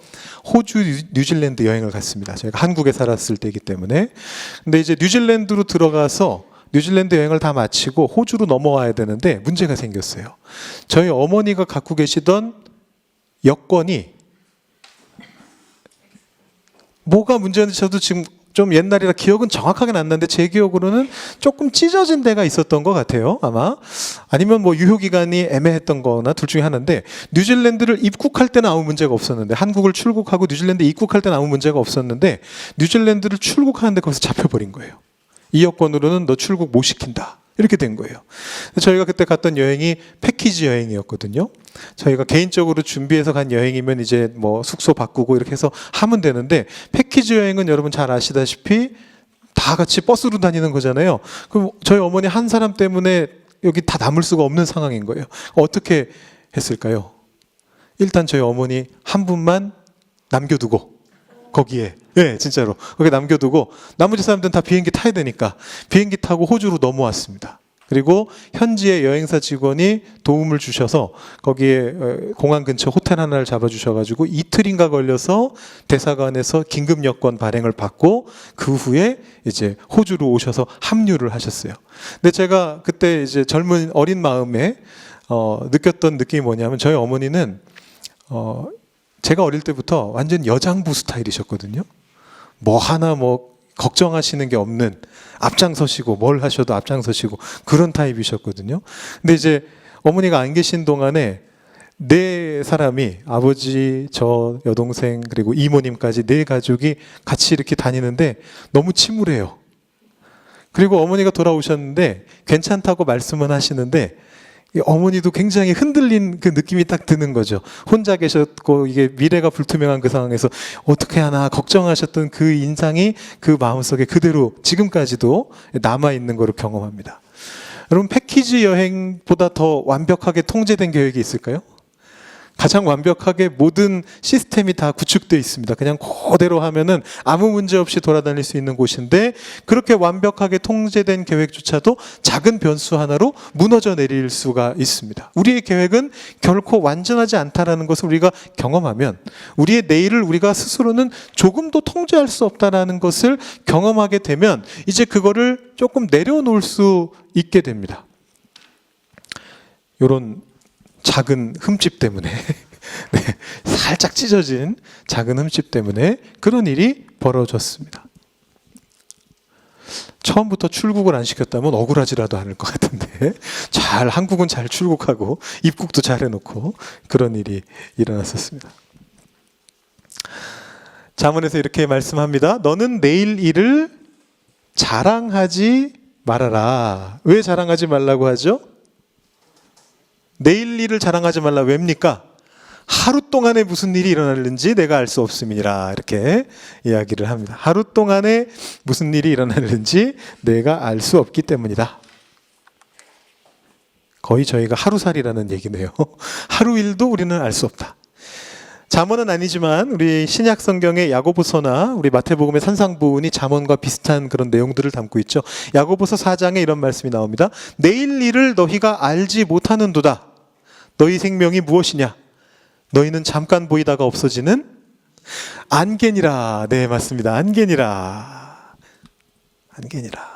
호주, 뉴질랜드 여행을 갔습니다. 저희가 한국에 살았을 때이기 때문에. 근데 이제 뉴질랜드로 들어가서 뉴질랜드 여행을 다 마치고 호주로 넘어와야 되는데 문제가 생겼어요. 저희 어머니가 갖고 계시던 여권이 뭐가 문제였는지 저도 지금 좀 옛날이라 기억은 정확하게는 안 나는데 제 기억으로는 조금 찢어진 데가 있었던 것 같아요. 아마 아니면 뭐 유효 기간이 애매했던 거나 둘 중에 하나인데 뉴질랜드를 입국할 때는 아무 문제가 없었는데 한국을 출국하고 뉴질랜드 입국할 때는 아무 문제가 없었는데 뉴질랜드를 출국하는데 거기서 잡혀버린 거예요. 이 여권으로는 너 출국 못 시킨다. 이렇게 된 거예요. 저희가 그때 갔던 여행이 패키지 여행이었거든요. 저희가 개인적으로 준비해서 간 여행이면 이제 뭐 숙소 바꾸고 이렇게 해서 하면 되는데 패키지 여행은 여러분 잘 아시다시피 다 같이 버스로 다니는 거잖아요. 그럼 저희 어머니 한 사람 때문에 여기 다 남을 수가 없는 상황인 거예요. 어떻게 했을까요? 일단 저희 어머니 한 분만 남겨두고 거기에 진짜로 거기 남겨두고 나머지 사람들은 다 비행기 타야 되니까 비행기 타고 호주로 넘어왔습니다. 그리고 현지의 여행사 직원이 도움을 주셔서 거기에 공항 근처 호텔 하나를 잡아주셔가지고 이틀인가 걸려서 대사관에서 긴급 여권 발행을 받고 그 후에 이제 호주로 오셔서 합류를 하셨어요. 근데 제가 그때 이제 젊은 어린 마음에 느꼈던 느낌이 뭐냐면 저희 어머니는 제가 어릴 때부터 완전 여장부 스타일이셨거든요. 뭐 하나 뭐 걱정하시는 게 없는 앞장서시고 뭘 하셔도 앞장서시고 그런 타입이셨거든요. 근데 이제 어머니가 안 계신 동안에 네 사람이 아버지, 저 여동생 그리고 이모님까지 네 가족이 같이 이렇게 다니는데 너무 침울해요. 그리고 어머니가 돌아오셨는데 괜찮다고 말씀은 하시는데 어머니도 굉장히 흔들린 그 느낌이 딱 드는 거죠. 혼자 계셨고 이게 미래가 불투명한 그 상황에서 어떻게 하나 걱정하셨던 그 인상이 그 마음속에 그대로 지금까지도 남아있는 거로 경험합니다. 여러분 패키지 여행보다 더 완벽하게 통제된 계획이 있을까요? 가장 완벽하게 모든 시스템이 다 구축되어 있습니다. 그냥 그대로 하면은 아무 문제 없이 돌아다닐 수 있는 곳인데 그렇게 완벽하게 통제된 계획조차도 작은 변수 하나로 무너져 내릴 수가 있습니다. 우리의 계획은 결코 완전하지 않다라는 것을 우리가 경험하면 우리의 내일을 우리가 스스로는 조금도 통제할 수 없다라는 것을 경험하게 되면 이제 그거를 조금 내려놓을 수 있게 됩니다. 이런 작은 흠집 때문에 살짝 찢어진 작은 흠집 때문에 그런 일이 벌어졌습니다. 처음부터 출국을 안 시켰다면 억울하지라도 않을 것 같은데 잘 한국은 잘 출국하고 입국도 잘 해놓고 그런 일이 일어났었습니다. 잠언에서 이렇게 말씀합니다. 너는 내일 일을 자랑하지 말아라. 왜 자랑하지 말라고 하죠? 내일 일을 자랑하지 말라. 왜입니까? 하루 동안에 무슨 일이 일어났는지 내가 알 수 없음이니라. 이렇게 이야기를 합니다. 하루 동안에 무슨 일이 일어났는지 내가 알 수 없기 때문이다. 거의 저희가 하루살이라는 얘기네요. 하루 일도 우리는 알 수 없다. 잠언은 아니지만 우리 신약 성경의 야고보서나 우리 마태복음의 산상부훈이 잠언과 비슷한 그런 내용들을 담고 있죠. 야고보서 4장에 이런 말씀이 나옵니다. 내일 일을 너희가 알지 못하는도다. 너희 생명이 무엇이냐? 너희는 잠깐 보이다가 없어지는 안개니라. 네, 맞습니다. 안개니라. 안개니라.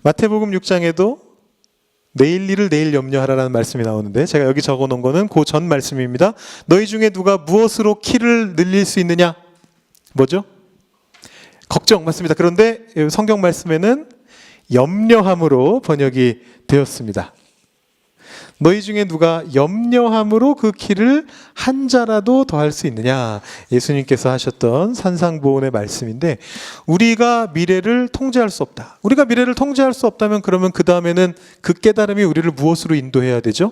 마태복음 6장에도 내일 일을 내일 염려하라라는 말씀이 나오는데 제가 여기 적어놓은 거는 그 전 말씀입니다. 너희 중에 누가 무엇으로 키를 늘릴 수 있느냐? 뭐죠? 걱정, 맞습니다. 그런데 성경 말씀에는 염려함으로 번역이 되었습니다. 너희 중에 누가 염려함으로 그 키를 한 자라도 더할 수 있느냐? 예수님께서 하셨던 산상보훈의 말씀인데 우리가 미래를 통제할 수 없다. 우리가 미래를 통제할 수 없다면 그러면 그 다음에는 그 깨달음이 우리를 무엇으로 인도해야 되죠?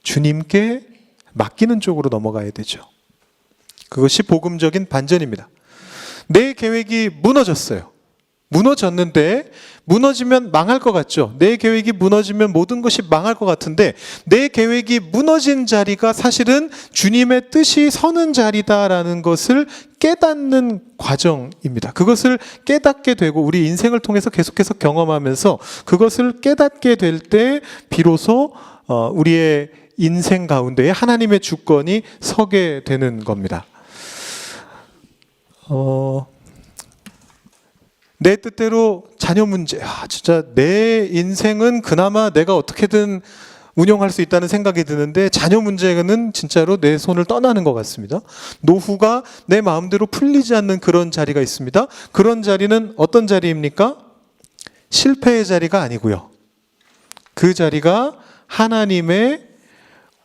주님께 맡기는 쪽으로 넘어가야 되죠. 그것이 복음적인 반전입니다. 내 계획이 무너졌어요. 무너졌는데 무너지면 망할 것 같죠. 내 계획이 무너지면 모든 것이 망할 것 같은데 내 계획이 무너진 자리가 사실은 주님의 뜻이 서는 자리다라는 것을 깨닫는 과정입니다. 그것을 깨닫게 되고 우리 인생을 통해서 계속해서 경험하면서 그것을 깨닫게 될 때 비로소 우리의 인생 가운데에 하나님의 주권이 서게 되는 겁니다. 내 뜻대로 자녀 문제, 진짜 내 인생은 그나마 내가 어떻게든 운영할 수 있다는 생각이 드는데 자녀 문제는 진짜로 내 손을 떠나는 것 같습니다. 노후가 내 마음대로 풀리지 않는 그런 자리가 있습니다. 그런 자리는 어떤 자리입니까? 실패의 자리가 아니고요. 그 자리가 하나님의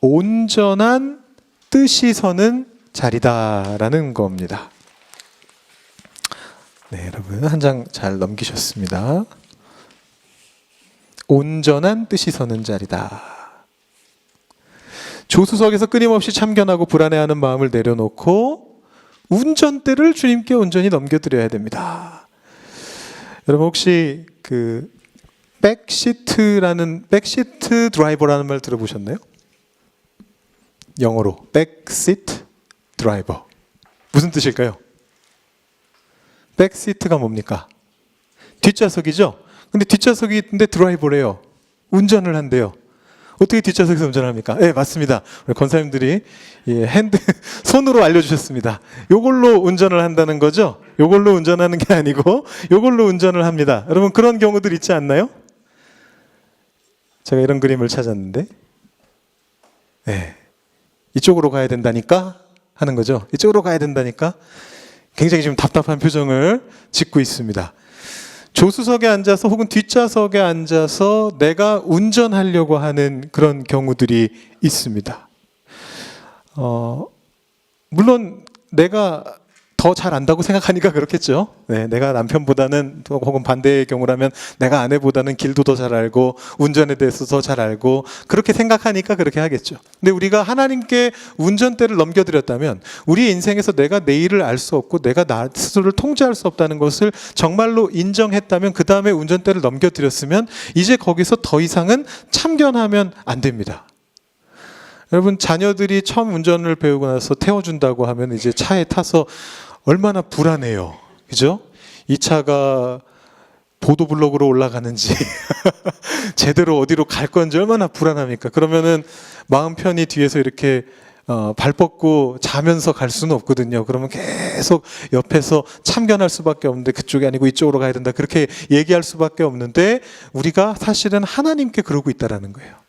온전한 뜻이 서는 자리다라는 겁니다. 네, 여러분 한 장 잘 넘기셨습니다. 온전한 뜻이 서는 자리다. 조수석에서 끊임없이 참견하고 불안해하는 마음을 내려놓고 운전대를 주님께 온전히 넘겨드려야 됩니다. 여러분 혹시 그 백시트 드라이버라는 말 들어보셨나요? 영어로 백시트 드라이버. 무슨 뜻일까요? 백시트가 뭡니까? 뒷좌석이죠? 근데 뒷좌석이 있는데 드라이버래요. 운전을 한대요. 어떻게 뒷좌석에서 운전합니까? 네, 맞습니다. 우리 권사님들이 손으로 알려주셨습니다. 요걸로 운전을 한다는 거죠? 요걸로 운전하는 게 아니고 요걸로 운전을 합니다. 여러분 그런 경우들 있지 않나요? 제가 이런 그림을 찾았는데 네, 이쪽으로 가야 된다니까 하는 거죠. 이쪽으로 가야 된다니까 굉장히 지금 답답한 표정을 짓고 있습니다. 조수석에 앉아서 혹은 뒷좌석에 앉아서 내가 운전하려고 하는 그런 경우들이 있습니다. 물론 내가 더 잘 안다고 생각하니까 그렇겠죠. 네, 내가 남편보다는 혹은 반대의 경우라면 내가 아내보다는 길도 더 잘 알고 운전에 대해서 더 잘 알고 그렇게 생각하니까 그렇게 하겠죠. 근데 우리가 하나님께 운전대를 넘겨드렸다면 우리 인생에서 내가 내일을 알 수 없고 내가 나 스스로를 통제할 수 없다는 것을 정말로 인정했다면 그 다음에 운전대를 넘겨드렸으면 이제 거기서 더 이상은 참견하면 안 됩니다. 여러분 자녀들이 처음 운전을 배우고 나서 태워준다고 하면 이제 차에 타서 얼마나 불안해요. 그죠? 이 차가 보도블록으로 올라가는지 제대로 어디로 갈 건지 얼마나 불안합니까? 그러면은 마음 편히 뒤에서 이렇게 발 뻗고 자면서 갈 수는 없거든요. 그러면 계속 옆에서 참견할 수밖에 없는데 그쪽이 아니고 이쪽으로 가야 된다. 그렇게 얘기할 수밖에 없는데 우리가 사실은 하나님께 그러고 있다라는 거예요.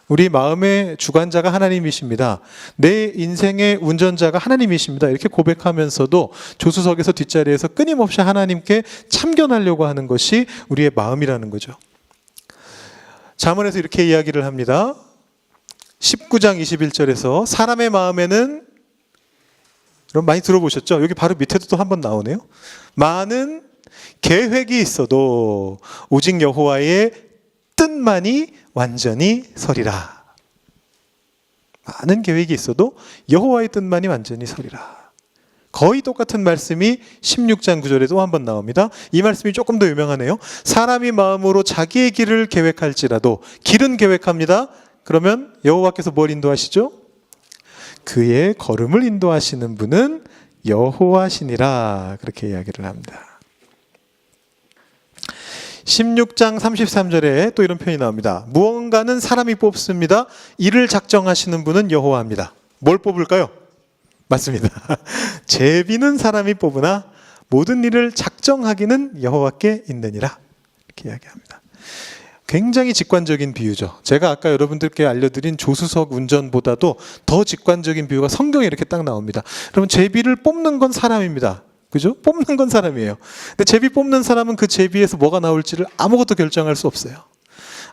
우리 마음의 주관자가 하나님이십니다. 내 인생의 운전자가 하나님이십니다. 이렇게 고백하면서도 조수석에서 뒷자리에서 끊임없이 하나님께 참견하려고 하는 것이 우리의 마음이라는 거죠. 잠언에서 이렇게 이야기를 합니다. 19장 21절에서 사람의 마음에는 여러분 많이 들어보셨죠? 여기 바로 밑에도 또 한 번 나오네요. 많은 계획이 있어도 오직 여호와의 뜻만이 완전히 서리라. 많은 계획이 있어도 여호와의 뜻만이 완전히 서리라. 거의 똑같은 말씀이 16장 9절에도 한 번 나옵니다. 이 말씀이 조금 더 유명하네요. 사람이 마음으로 자기의 길을 계획할지라도 길은 계획합니다. 그러면 여호와께서 뭘 인도하시죠? 그의 걸음을 인도하시는 분은 여호와시니라. 그렇게 이야기를 합니다. 16장 33절에 또 이런 표현이 나옵니다. 무언가는 사람이 뽑습니다. 이를 작정하시는 분은 여호와입니다. 뭘 뽑을까요? 맞습니다. 제비는 사람이 뽑으나 모든 일을 작정하기는 여호와께 있느니라. 이렇게 이야기합니다. 굉장히 직관적인 비유죠. 제가 아까 여러분들께 알려드린 조수석 운전보다도 더 직관적인 비유가 성경에 이렇게 딱 나옵니다. 여러분 제비를 뽑는 건 사람입니다. 그죠? 뽑는 건 사람이에요. 근데 제비 뽑는 사람은 그 제비에서 뭐가 나올지를 아무것도 결정할 수 없어요.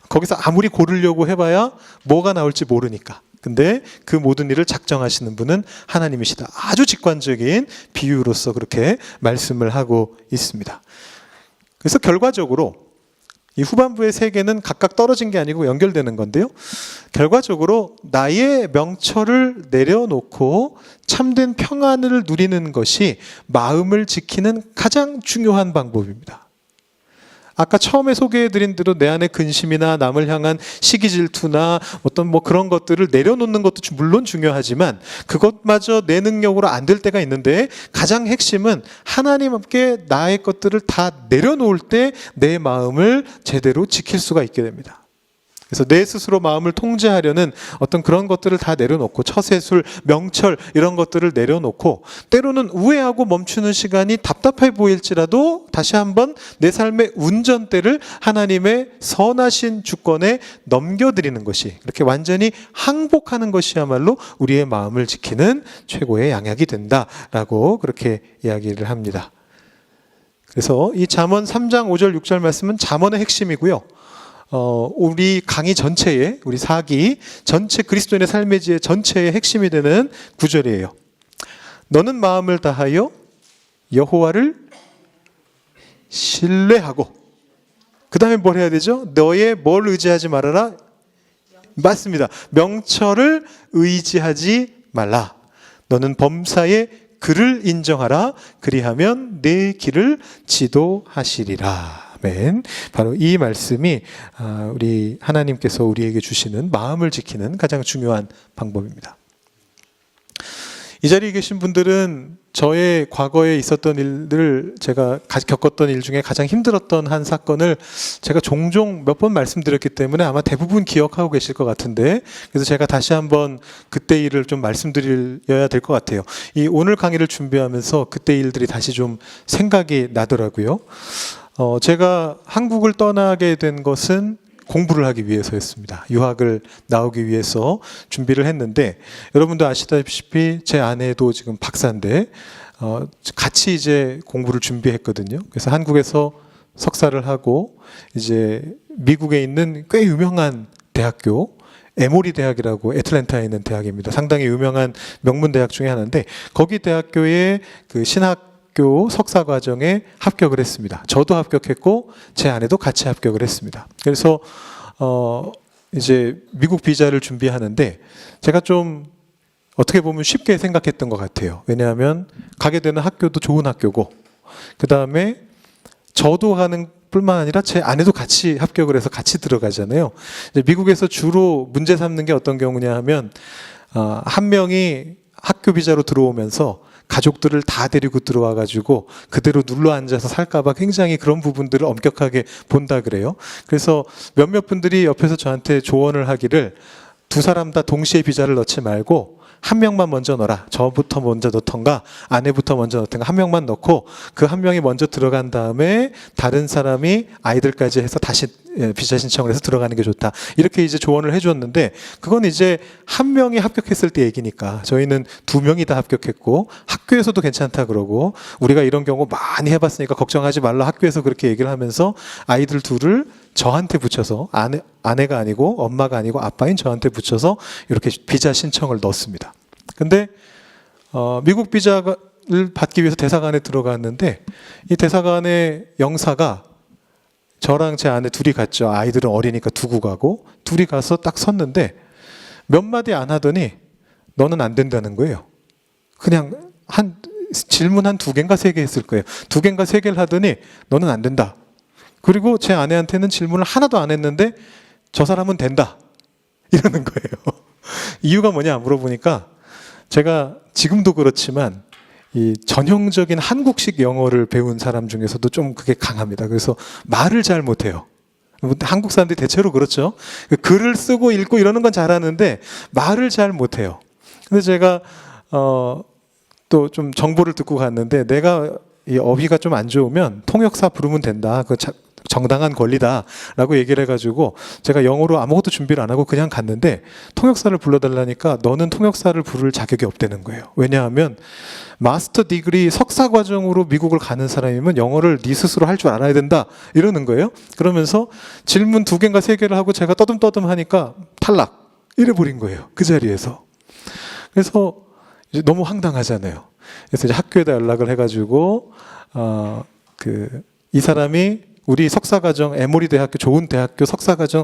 거기서 아무리 고르려고 해봐야 뭐가 나올지 모르니까. 근데 그 모든 일을 작정하시는 분은 하나님이시다. 아주 직관적인 비유로서 그렇게 말씀을 하고 있습니다. 그래서 결과적으로 이 후반부의 세 개는 각각 떨어진 게 아니고 연결되는 건데요. 결과적으로 나의 명철을 내려놓고 참된 평안을 누리는 것이 마음을 지키는 가장 중요한 방법입니다. 아까 처음에 소개해드린 대로 내 안의 근심이나 남을 향한 시기 질투나 어떤 그런 것들을 내려놓는 것도 물론 중요하지만 그것마저 내 능력으로 안 될 때가 있는데 가장 핵심은 하나님께 나의 것들을 다 내려놓을 때 내 마음을 제대로 지킬 수가 있게 됩니다. 그래서 내 스스로 마음을 통제하려는 어떤 그런 것들을 다 내려놓고 처세술, 명철 이런 것들을 내려놓고 때로는 우회하고 멈추는 시간이 답답해 보일지라도 다시 한번 내 삶의 운전대를 하나님의 선하신 주권에 넘겨드리는 것이, 이렇게 완전히 항복하는 것이야말로 우리의 마음을 지키는 최고의 양약이 된다라고 그렇게 이야기를 합니다. 그래서 이 잠언 3장 5절 6절 말씀은 잠언의 핵심이고요. 우리 강의 전체의, 우리 사기 전체 그리스도인의 삶의 지혜 전체의 핵심이 되는 구절이에요. 너는 마음을 다하여 여호와를 신뢰하고, 그 다음에 뭘 해야 되죠? 너의 뭘 의지하지 말아라? 맞습니다. 명철을 의지하지 말라. 너는 범사의 그를 인정하라. 그리하면 내 길을 지도하시리라. 아멘. 바로 이 말씀이 우리 하나님께서 우리에게 주시는 마음을 지키는 가장 중요한 방법입니다. 이 자리에 계신 분들은 저의 과거에 있었던 일들, 제가 겪었던 일 중에 가장 힘들었던 한 사건을 제가 종종 몇 번 말씀드렸기 때문에 아마 대부분 기억하고 계실 것 같은데, 그래서 제가 다시 한번 그때 일을 좀 말씀드려야 될 것 같아요. 이 오늘 강의를 준비하면서 그때 일들이 다시 좀 생각이 나더라고요. 제가 한국을 떠나게 된 것은 공부를 하기 위해서였습니다. 유학을 나오기 위해서 준비를 했는데, 여러분도 아시다시피 제 아내도 지금 박사인데 같이 이제 공부를 준비했거든요. 그래서 한국에서 석사를 하고 이제 미국에 있는 꽤 유명한 대학교, 에모리 대학이라고 애틀랜타에 있는 대학입니다. 상당히 유명한 명문 대학 중에 하나인데, 거기 대학교의 그 신학교 석사 과정에 합격을 했습니다. 저도 합격했고 제 아내도 같이 합격을 했습니다. 그래서 이제 미국 비자를 준비하는데 제가 좀 어떻게 보면 쉽게 생각했던 것 같아요. 왜냐하면 가게 되는 학교도 좋은 학교고, 그 다음에 저도 가는 뿐만 아니라 제 아내도 같이 합격을 해서 같이 들어가잖아요. 이제 미국에서 주로 문제 삼는 게 어떤 경우냐 하면 한 명이 학교 비자로 들어오면서 가족들을 다 데리고 들어와가지고 그대로 눌러 앉아서 살까봐 굉장히 그런 부분들을 엄격하게 본다 그래요. 그래서 몇몇 분들이 옆에서 저한테 조언을 하기를, 두 사람 다 동시에 비자를 넣지 말고 한 명만 먼저 넣어라. 저부터 먼저 넣던가 아내부터 먼저 넣던가 한 명만 넣고 그 한 명이 먼저 들어간 다음에 다른 사람이 아이들까지 해서 다시 비자 신청을 해서 들어가는 게 좋다. 이렇게 이제 조언을 해줬는데, 그건 이제 한 명이 합격했을 때 얘기니까 저희는 두 명이 다 합격했고 학교에서도 괜찮다 그러고 우리가 이런 경우 많이 해봤으니까 걱정하지 말라, 학교에서 그렇게 얘기를 하면서 아이들 둘을 저한테 붙여서, 아내가 아니고 엄마가 아니고 아빠인 저한테 붙여서 이렇게 비자 신청을 넣었습니다. 근데 미국 비자를 받기 위해서 대사관에 들어갔는데, 이 대사관의 영사가 저랑 제 아내 둘이 갔죠. 아이들은 어리니까 두고 가고, 둘이 가서 딱 섰는데 몇 마디 안 하더니 너는 안 된다는 거예요. 그냥 질문 한 두 개인가 세 개 했을 거예요. 두 개인가 세 개를 하더니 너는 안 된다. 그리고 제 아내한테는 질문을 하나도 안 했는데 저 사람은 된다 이러는 거예요. 이유가 뭐냐 물어보니까, 제가 지금도 그렇지만 이 전형적인 한국식 영어를 배운 사람 중에서도 좀 그게 강합니다. 그래서 말을 잘 못해요. 한국 사람들이 대체로 그렇죠. 글을 쓰고 읽고 이러는 건 잘하는데 말을 잘 못해요. 근데 제가 또 좀 정보를 듣고 갔는데, 내가 이 어휘가 좀 안 좋으면 통역사 부르면 된다. 그 정당한 권리다라고 얘기를 해가지고 제가 영어로 아무것도 준비를 안 하고 그냥 갔는데, 통역사를 불러달라니까 너는 통역사를 부를 자격이 없다는 거예요. 왜냐하면 마스터 디그리 석사 과정으로 미국을 가는 사람이면 영어를 네 스스로 할 줄 알아야 된다 이러는 거예요. 그러면서 질문 두 개인가 세 개를 하고 제가 떠듬떠듬 하니까 탈락 이래버린 거예요, 그 자리에서. 그래서 이제 너무 황당하잖아요. 그래서 이제 학교에다 연락을 해가지고 이 사람이 우리 석사과정, 에모리 대학교, 좋은 대학교 석사과정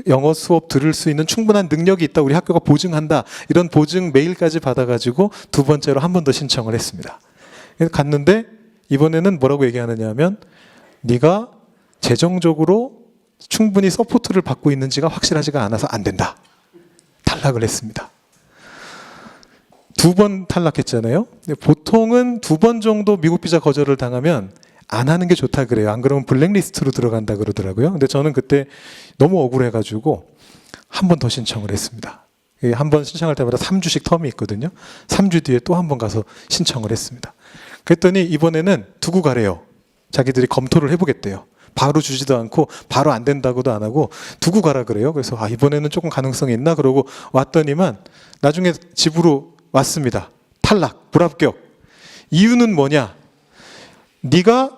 영어 수업 들을 수 있는 충분한 능력이 있다, 우리 학교가 보증한다, 이런 보증 메일까지 받아가지고 두 번째로 한 번 더 신청을 했습니다. 갔는데 이번에는 뭐라고 얘기하느냐 하면, 네가 재정적으로 충분히 서포트를 받고 있는지가 확실하지가 않아서 안 된다. 탈락을 했습니다. 두 번 탈락했잖아요. 보통은 두 번 정도 미국 비자 거절을 당하면 안 하는 게 좋다 그래요. 안 그러면 블랙리스트로 들어간다 그러더라고요. 근데 저는 그때 너무 억울해가지고 한 번 더 신청을 했습니다. 한 번 신청할 때마다 3주씩 텀이 있거든요. 3주 뒤에 또 한 번 가서 신청을 했습니다. 그랬더니 이번에는 두고 가래요. 자기들이 검토를 해보겠대요. 바로 주지도 않고 바로 안 된다고도 안 하고 두고 가라 그래요. 그래서 이번에는 조금 가능성이 있나 그러고 왔더니만 나중에 집으로 왔습니다. 탈락, 불합격. 이유는 뭐냐? 네가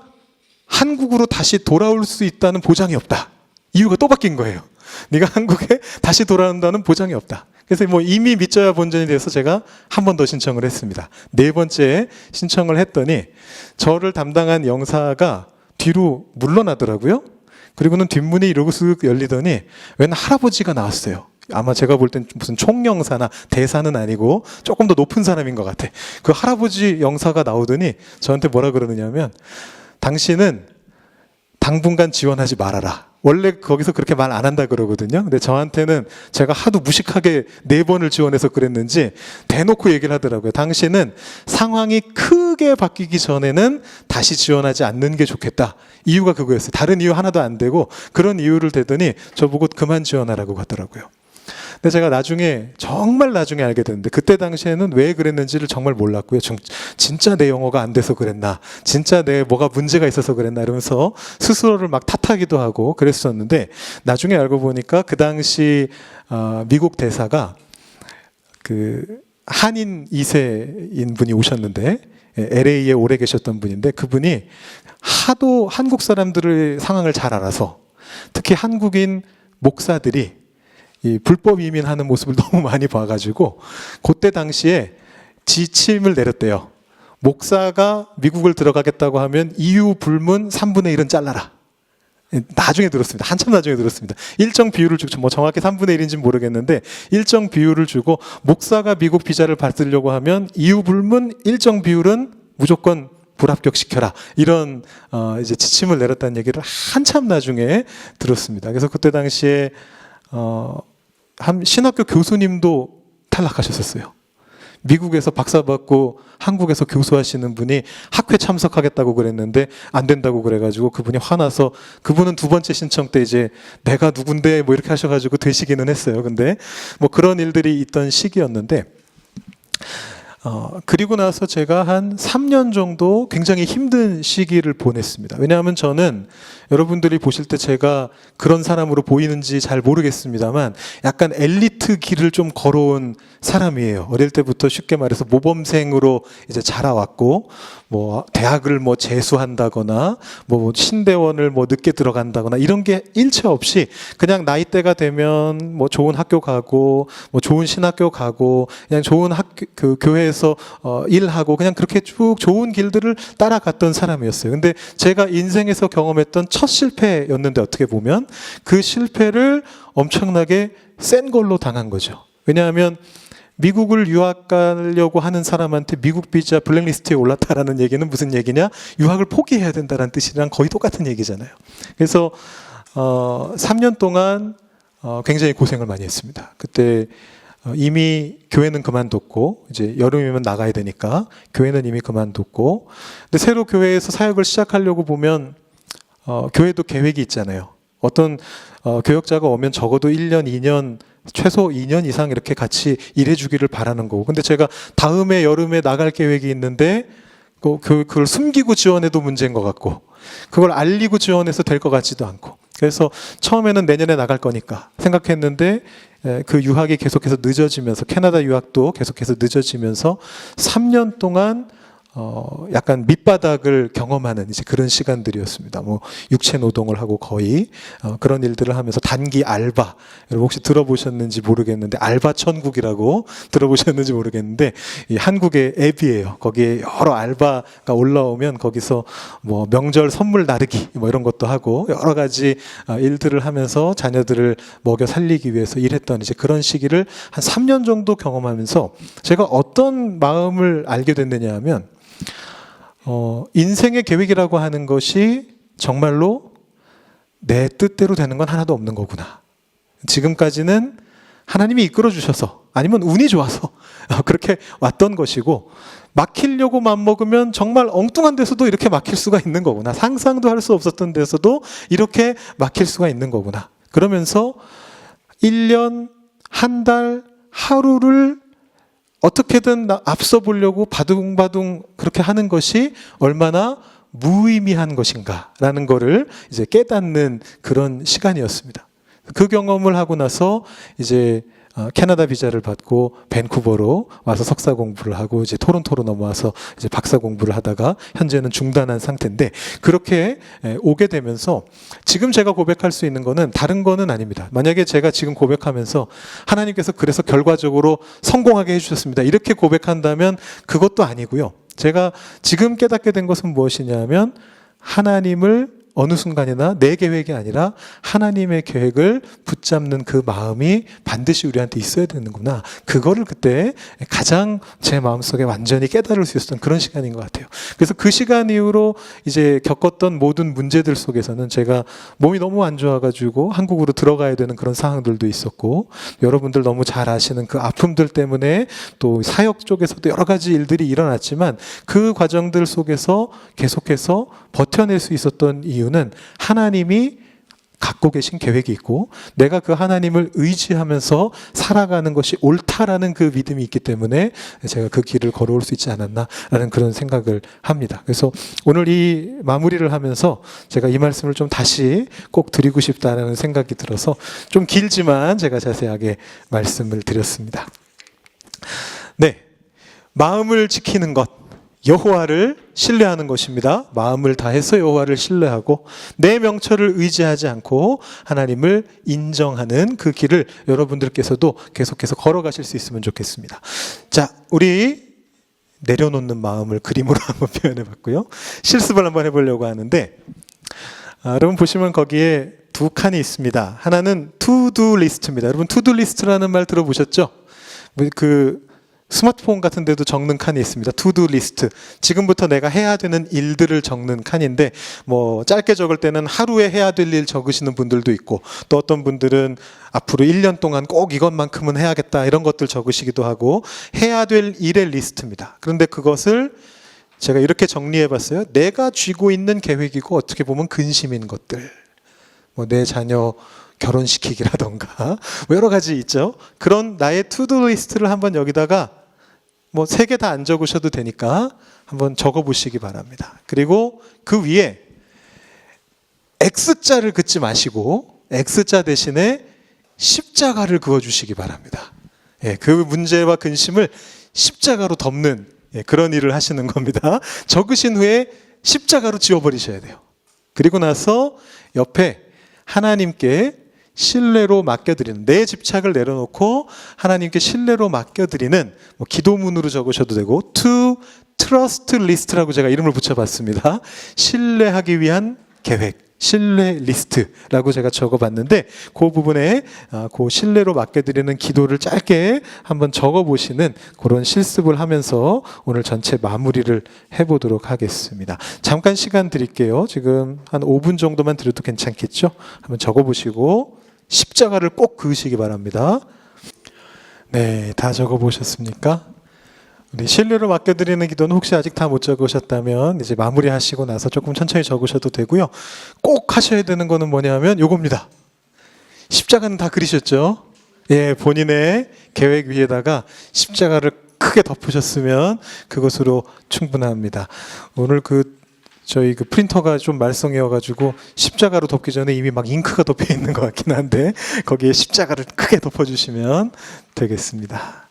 한국으로 다시 돌아올 수 있다는 보장이 없다. 이유가 또 바뀐 거예요. 네가 한국에 다시 돌아온다는 보장이 없다. 그래서 뭐 이미 믿져야 본전이 돼서 제가 한 번 더 신청을 했습니다. 4번째 신청을 했더니 저를 담당한 영사가 뒤로 물러나더라고요. 그리고는 뒷문이 이러고 쓱 열리더니 웬 할아버지가 나왔어요. 아마 제가 볼 땐 무슨 총영사나 대사는 아니고 조금 더 높은 사람인 것 같아. 그 할아버지 영사가 나오더니 저한테 뭐라 그러느냐면 당신은 당분간 지원하지 말아라. 원래 거기서 그렇게 말 안 한다 그러거든요. 근데 저한테는 제가 하도 무식하게 4번을 지원해서 그랬는지 대놓고 얘기를 하더라고요. 당신은 상황이 크게 바뀌기 전에는 다시 지원하지 않는 게 좋겠다. 이유가 그거였어요. 다른 이유 하나도 안 되고 그런 이유를 대더니 저보고 그만 지원하라고 하더라고요. 근데 제가 정말 나중에 알게 됐는데 그때 당시에는 왜 그랬는지를 정말 몰랐고요. 진짜 내 영어가 안 돼서 그랬나, 진짜 내 뭐가 문제가 있어서 그랬나 이러면서 스스로를 막 탓하기도 하고 그랬었는데 나중에 알고 보니까 그 당시 미국 대사가 그 한인 2세인 분이 오셨는데 LA에 오래 계셨던 분인데 그분이 하도 한국 사람들의 상황을 잘 알아서 특히 한국인 목사들이 이 불법 이민하는 모습을 너무 많이 봐가지고 그때 당시에 지침을 내렸대요. 목사가 미국을 들어가겠다고 하면 이유 불문 3분의 1은 잘라라. 나중에 들었습니다. 한참 나중에 들었습니다. 일정 비율을 주고 뭐 정확히 3분의 1인지는 모르겠는데 일정 비율을 주고 목사가 미국 비자를 받으려고 하면 이유 불문 일정 비율은 무조건 불합격시켜라. 이런 이제 지침을 내렸다는 얘기를 한참 나중에 들었습니다. 그래서 그때 당시에 한 신학교 교수님도 탈락하셨었어요. 미국에서 박사 받고 한국에서 교수하시는 분이 학회 참석하겠다고 그랬는데 안 된다고 그래가지고 그분이 화나서 그분은 2번째 신청 때 이제 내가 누군데 뭐 이렇게 하셔가지고 되시기는 했어요. 근데 뭐 그런 일들이 있던 시기였는데 그리고 나서 제가 한 3년 정도 굉장히 힘든 시기를 보냈습니다. 왜냐하면 저는 여러분들이 보실 때 제가 그런 사람으로 보이는지 잘 모르겠습니다만 약간 엘리트 길을 좀 걸어온 사람이에요. 어릴 때부터 쉽게 말해서 모범생으로 이제 자라왔고 뭐 대학을 뭐 재수한다거나 뭐 신대원을 뭐 늦게 들어간다거나 이런 게 일체 없이 그냥 나이대가 되면 뭐 좋은 학교 가고 뭐 좋은 신학교 가고 그냥 좋은 그 교회에서 일하고 그냥 그렇게 쭉 좋은 길들을 따라갔던 사람이었어요. 근데 제가 인생에서 경험했던 첫 실패였는데 어떻게 보면 그 실패를 엄청나게 센 걸로 당한 거죠. 왜냐하면 미국을 유학 가려고 하는 사람한테 미국 비자 블랙리스트에 올랐다라는 얘기는 무슨 얘기냐? 유학을 포기해야 된다는 뜻이랑 거의 똑같은 얘기잖아요. 그래서 3년 동안 굉장히 고생을 많이 했습니다. 그때 이미 교회는 그만뒀고 이제 여름이면 나가야 되니까 교회는 이미 그만뒀고 근데 새로 교회에서 사역을 시작하려고 보면 교회도 계획이 있잖아요. 어떤 교역자가 오면 적어도 1년, 2년 최소 2년 이상 이렇게 같이 일해주기를 바라는 거고 근데 제가 다음에 여름에 나갈 계획이 있는데 그걸 숨기고 지원해도 문제인 것 같고 그걸 알리고 지원해서 될 것 같지도 않고 그래서 처음에는 내년에 나갈 거니까 생각했는데 그 유학이 계속해서 늦어지면서 캐나다 유학도 계속해서 늦어지면서 3년 동안 약간 밑바닥을 경험하는 이제 그런 시간들이었습니다. 뭐 육체 노동을 하고 거의 그런 일들을 하면서 단기 알바 여러분 혹시 들어보셨는지 모르겠는데 알바 천국이라고 들어보셨는지 모르겠는데 이 한국의 앱이에요. 거기에 여러 알바가 올라오면 거기서 뭐 명절 선물 나르기 뭐 이런 것도 하고 여러 가지 일들을 하면서 자녀들을 먹여 살리기 위해서 일했던 이제 그런 시기를 한 3년 정도 경험하면서 제가 어떤 마음을 알게 됐느냐 하면 인생의 계획이라고 하는 것이 정말로 내 뜻대로 되는 건 하나도 없는 거구나. 지금까지는 하나님이 이끌어 주셔서 아니면 운이 좋아서 그렇게 왔던 것이고 막히려고 맘먹으면 정말 엉뚱한 데서도 이렇게 막힐 수가 있는 거구나. 상상도 할 수 없었던 데서도 이렇게 막힐 수가 있는 거구나. 그러면서 1년, 한 달, 하루를 어떻게든 앞서 보려고 바둥바둥 그렇게 하는 것이 얼마나 무의미한 것인가라는 거를 이제 깨닫는 그런 시간이었습니다. 그 경험을 하고 나서 이제 캐나다 비자를 받고 밴쿠버로 와서 석사 공부를 하고 이제 토론토로 넘어와서 이제 박사 공부를 하다가 현재는 중단한 상태인데, 그렇게 오게 되면서 지금 제가 고백할 수 있는 거는 다른 거는 아닙니다. 만약에 제가 지금 고백하면서 하나님께서 그래서 결과적으로 성공하게 해주셨습니다, 이렇게 고백한다면 그것도 아니고요. 제가 지금 깨닫게 된 것은 무엇이냐면, 하나님을 어느 순간이나 내 계획이 아니라 하나님의 계획을 붙잡는 그 마음이 반드시 우리한테 있어야 되는구나. 그거를 그때 가장 제 마음속에 완전히 깨달을 수 있었던 그런 시간인 것 같아요. 그래서 그 시간 이후로 이제 겪었던 모든 문제들 속에서는 제가 몸이 너무 안 좋아가지고 한국으로 들어가야 되는 그런 상황들도 있었고, 여러분들 너무 잘 아시는 그 아픔들 때문에 또 사역 쪽에서도 여러 가지 일들이 일어났지만, 그 과정들 속에서 계속해서 버텨낼 수 있었던 이유는 하나님이 갖고 계신 계획이 있고, 내가 그 하나님을 의지하면서 살아가는 것이 옳다라는 그 믿음이 있기 때문에 제가 그 길을 걸어올 수 있지 않았나라는 그런 생각을 합니다. 그래서 오늘 이 마무리를 하면서 제가 이 말씀을 좀 다시 꼭 드리고 싶다는 생각이 들어서 좀 길지만 제가 자세하게 말씀을 드렸습니다. 네, 마음을 지키는 것, 여호와를 신뢰하는 것입니다. 마음을 다해서 여호와를 신뢰하고 내 명철을 의지하지 않고 하나님을 인정하는 그 길을 여러분들께서도 계속해서 걸어가실 수 있으면 좋겠습니다. 자, 우리 내려놓는 마음을 그림으로 한번 표현해 봤고요. 실습을 한번 해보려고 하는데, 여러분 보시면 거기에 두 칸이 있습니다. 하나는 투두 리스트입니다. 여러분 투두 리스트라는 말 들어보셨죠? 그 스마트폰 같은 데도 적는 칸이 있습니다. 투두 리스트. 지금부터 내가 해야 되는 일들을 적는 칸인데, 뭐 짧게 적을 때는 하루에 해야 될 일 적으시는 분들도 있고, 또 어떤 분들은 앞으로 1년 동안 꼭 이것만큼은 해야겠다 이런 것들 적으시기도 하고, 해야 될 일의 리스트입니다. 그런데 그것을 제가 이렇게 정리해 봤어요. 내가 쥐고 있는 계획이고 어떻게 보면 근심인 것들, 뭐 내 자녀 결혼시키기라던가 뭐 여러 가지 있죠. 그런 나의 투두 리스트를 한번 여기다가 뭐 3개 다 안 적으셔도 되니까 한번 적어보시기 바랍니다. 그리고 그 위에 X자를 긋지 마시고 X자 대신에 십자가를 그어주시기 바랍니다. 예, 그 문제와 근심을 십자가로 덮는 그런 일을 하시는 겁니다. 적으신 후에 십자가로 지워버리셔야 돼요. 그리고 나서 옆에 하나님께 신뢰로 맡겨드리는, 내 집착을 내려놓고 하나님께 신뢰로 맡겨드리는, 뭐 기도문으로 적으셔도 되고 to trust list라고 제가 이름을 붙여봤습니다. 신뢰하기 위한 계획, 신뢰 리스트라고 제가 적어봤는데, 그 부분에 그 신뢰로 맡겨드리는 기도를 짧게 한번 적어보시는 그런 실습을 하면서 오늘 전체 마무리를 해보도록 하겠습니다. 잠깐 시간 드릴게요. 지금 한 5분 정도만 드려도 괜찮겠죠? 한번 적어보시고 십자가를 꼭 그으시기 바랍니다. 네, 다 적어보셨습니까? 우리 신뢰로 맡겨드리는 기도는 혹시 아직 다 못 적으셨다면 이제 마무리하시고 나서 조금 천천히 적으셔도 되고요. 꼭 하셔야 되는 거는 뭐냐면 요겁니다. 십자가는 다 그리셨죠? 예, 본인의 계획 위에다가 십자가를 크게 덮으셨으면 그것으로 충분합니다. 오늘 저희 프린터가 좀 말썽이어가지고 십자가로 덮기 전에 이미 막 잉크가 덮여 있는 것 같긴 한데, 거기에 십자가를 크게 덮어주시면 되겠습니다.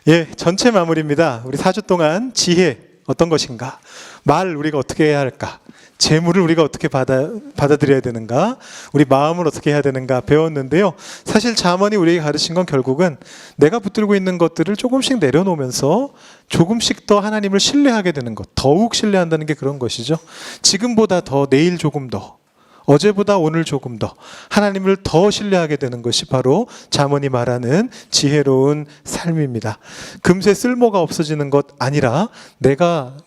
예, 전체 마무리입니다. 우리 4주 동안 지혜 어떤 것인가, 말 우리가 어떻게 해야 할까, 재물을 우리가 어떻게 받아들여야 되는가, 우리 마음을 어떻게 해야 되는가 배웠는데요. 사실 잠언이 우리에게 가르친 건 결국은 내가 붙들고 있는 것들을 조금씩 내려놓으면서 조금씩 더 하나님을 신뢰하게 되는 것, 더욱 신뢰한다는 게 그런 것이죠. 지금보다 더, 내일 조금 더, 어제보다 오늘 조금 더 하나님을 더 신뢰하게 되는 것이 바로 잠언이 말하는 지혜로운 삶입니다. 금세 쓸모가 없어지는 것 아니라 내가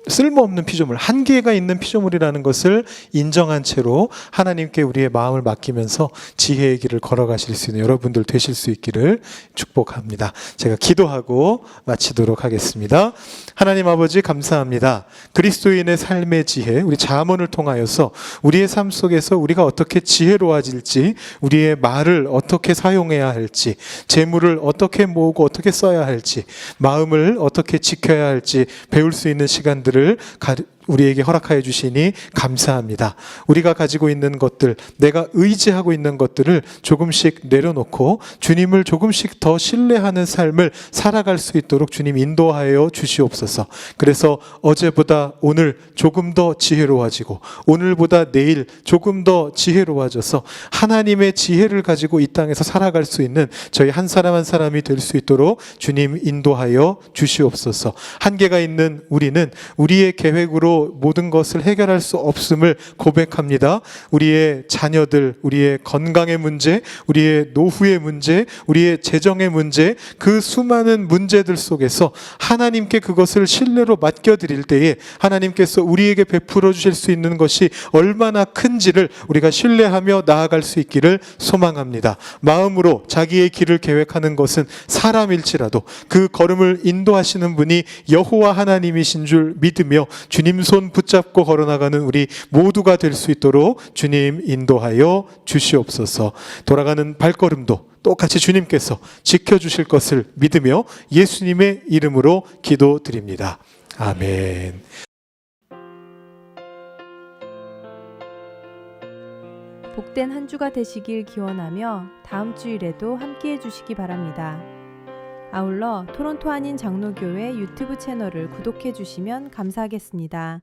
쓸모없는 피조물, 한계가 있는 피조물이라는 것을 인정한 채로 하나님께 우리의 마음을 맡기면서 지혜의 길을 걸어가실 수 있는 여러분들 되실 수 있기를 축복합니다. 제가 기도하고 마치도록 하겠습니다. 하나님 아버지 감사합니다. 그리스도인의 삶의 지혜, 우리 잠언을 통하여서 우리의 삶 속에서 우리가 어떻게 지혜로워질지, 우리의 말을 어떻게 사용해야 할지, 재물을 어떻게 모으고 어떻게 써야 할지, 마음을 어떻게 지켜야 할지 배울 수 있는 시간들을 우리에게 허락하여 주시니 감사합니다. 우리가 가지고 있는 것들, 내가 의지하고 있는 것들을 조금씩 내려놓고 주님을 조금씩 더 신뢰하는 삶을 살아갈 수 있도록 주님 인도하여 주시옵소서. 그래서 어제보다 오늘 조금 더 지혜로워지고 오늘보다 내일 조금 더 지혜로워져서 하나님의 지혜를 가지고 이 땅에서 살아갈 수 있는 저희 한 사람 한 사람이 될 수 있도록 주님 인도하여 주시옵소서. 한계가 있는 우리는 우리의 계획으로 모든 것을 해결할 수 없음을 고백합니다. 우리의 자녀들, 우리의 건강의 문제, 우리의 노후의 문제, 우리의 재정의 문제, 그 수많은 문제들 속에서 하나님께 그것을 신뢰로 맡겨드릴 때에 하나님께서 우리에게 베풀어 주실 수 있는 것이 얼마나 큰지를 우리가 신뢰하며 나아갈 수 있기를 소망합니다. 마음으로 자기의 길을 계획하는 것은 사람일지라도 그 걸음을 인도하시는 분이 여호와 하나님이신 줄 믿으며 주님 손 붙잡고 걸어나가는 우리 모두가 될 수 있도록 주님 인도하여 주시옵소서. 돌아가는 발걸음도 똑같이 주님께서 지켜주실 것을 믿으며 예수님의 이름으로 기도드립니다. 아멘. 복된 한 주가 되시길 기원하며 다음 주일에도 함께해 주시기 바랍니다. 아울러 토론토 한인 장로교회 유튜브 채널을 구독해 주시면 감사하겠습니다.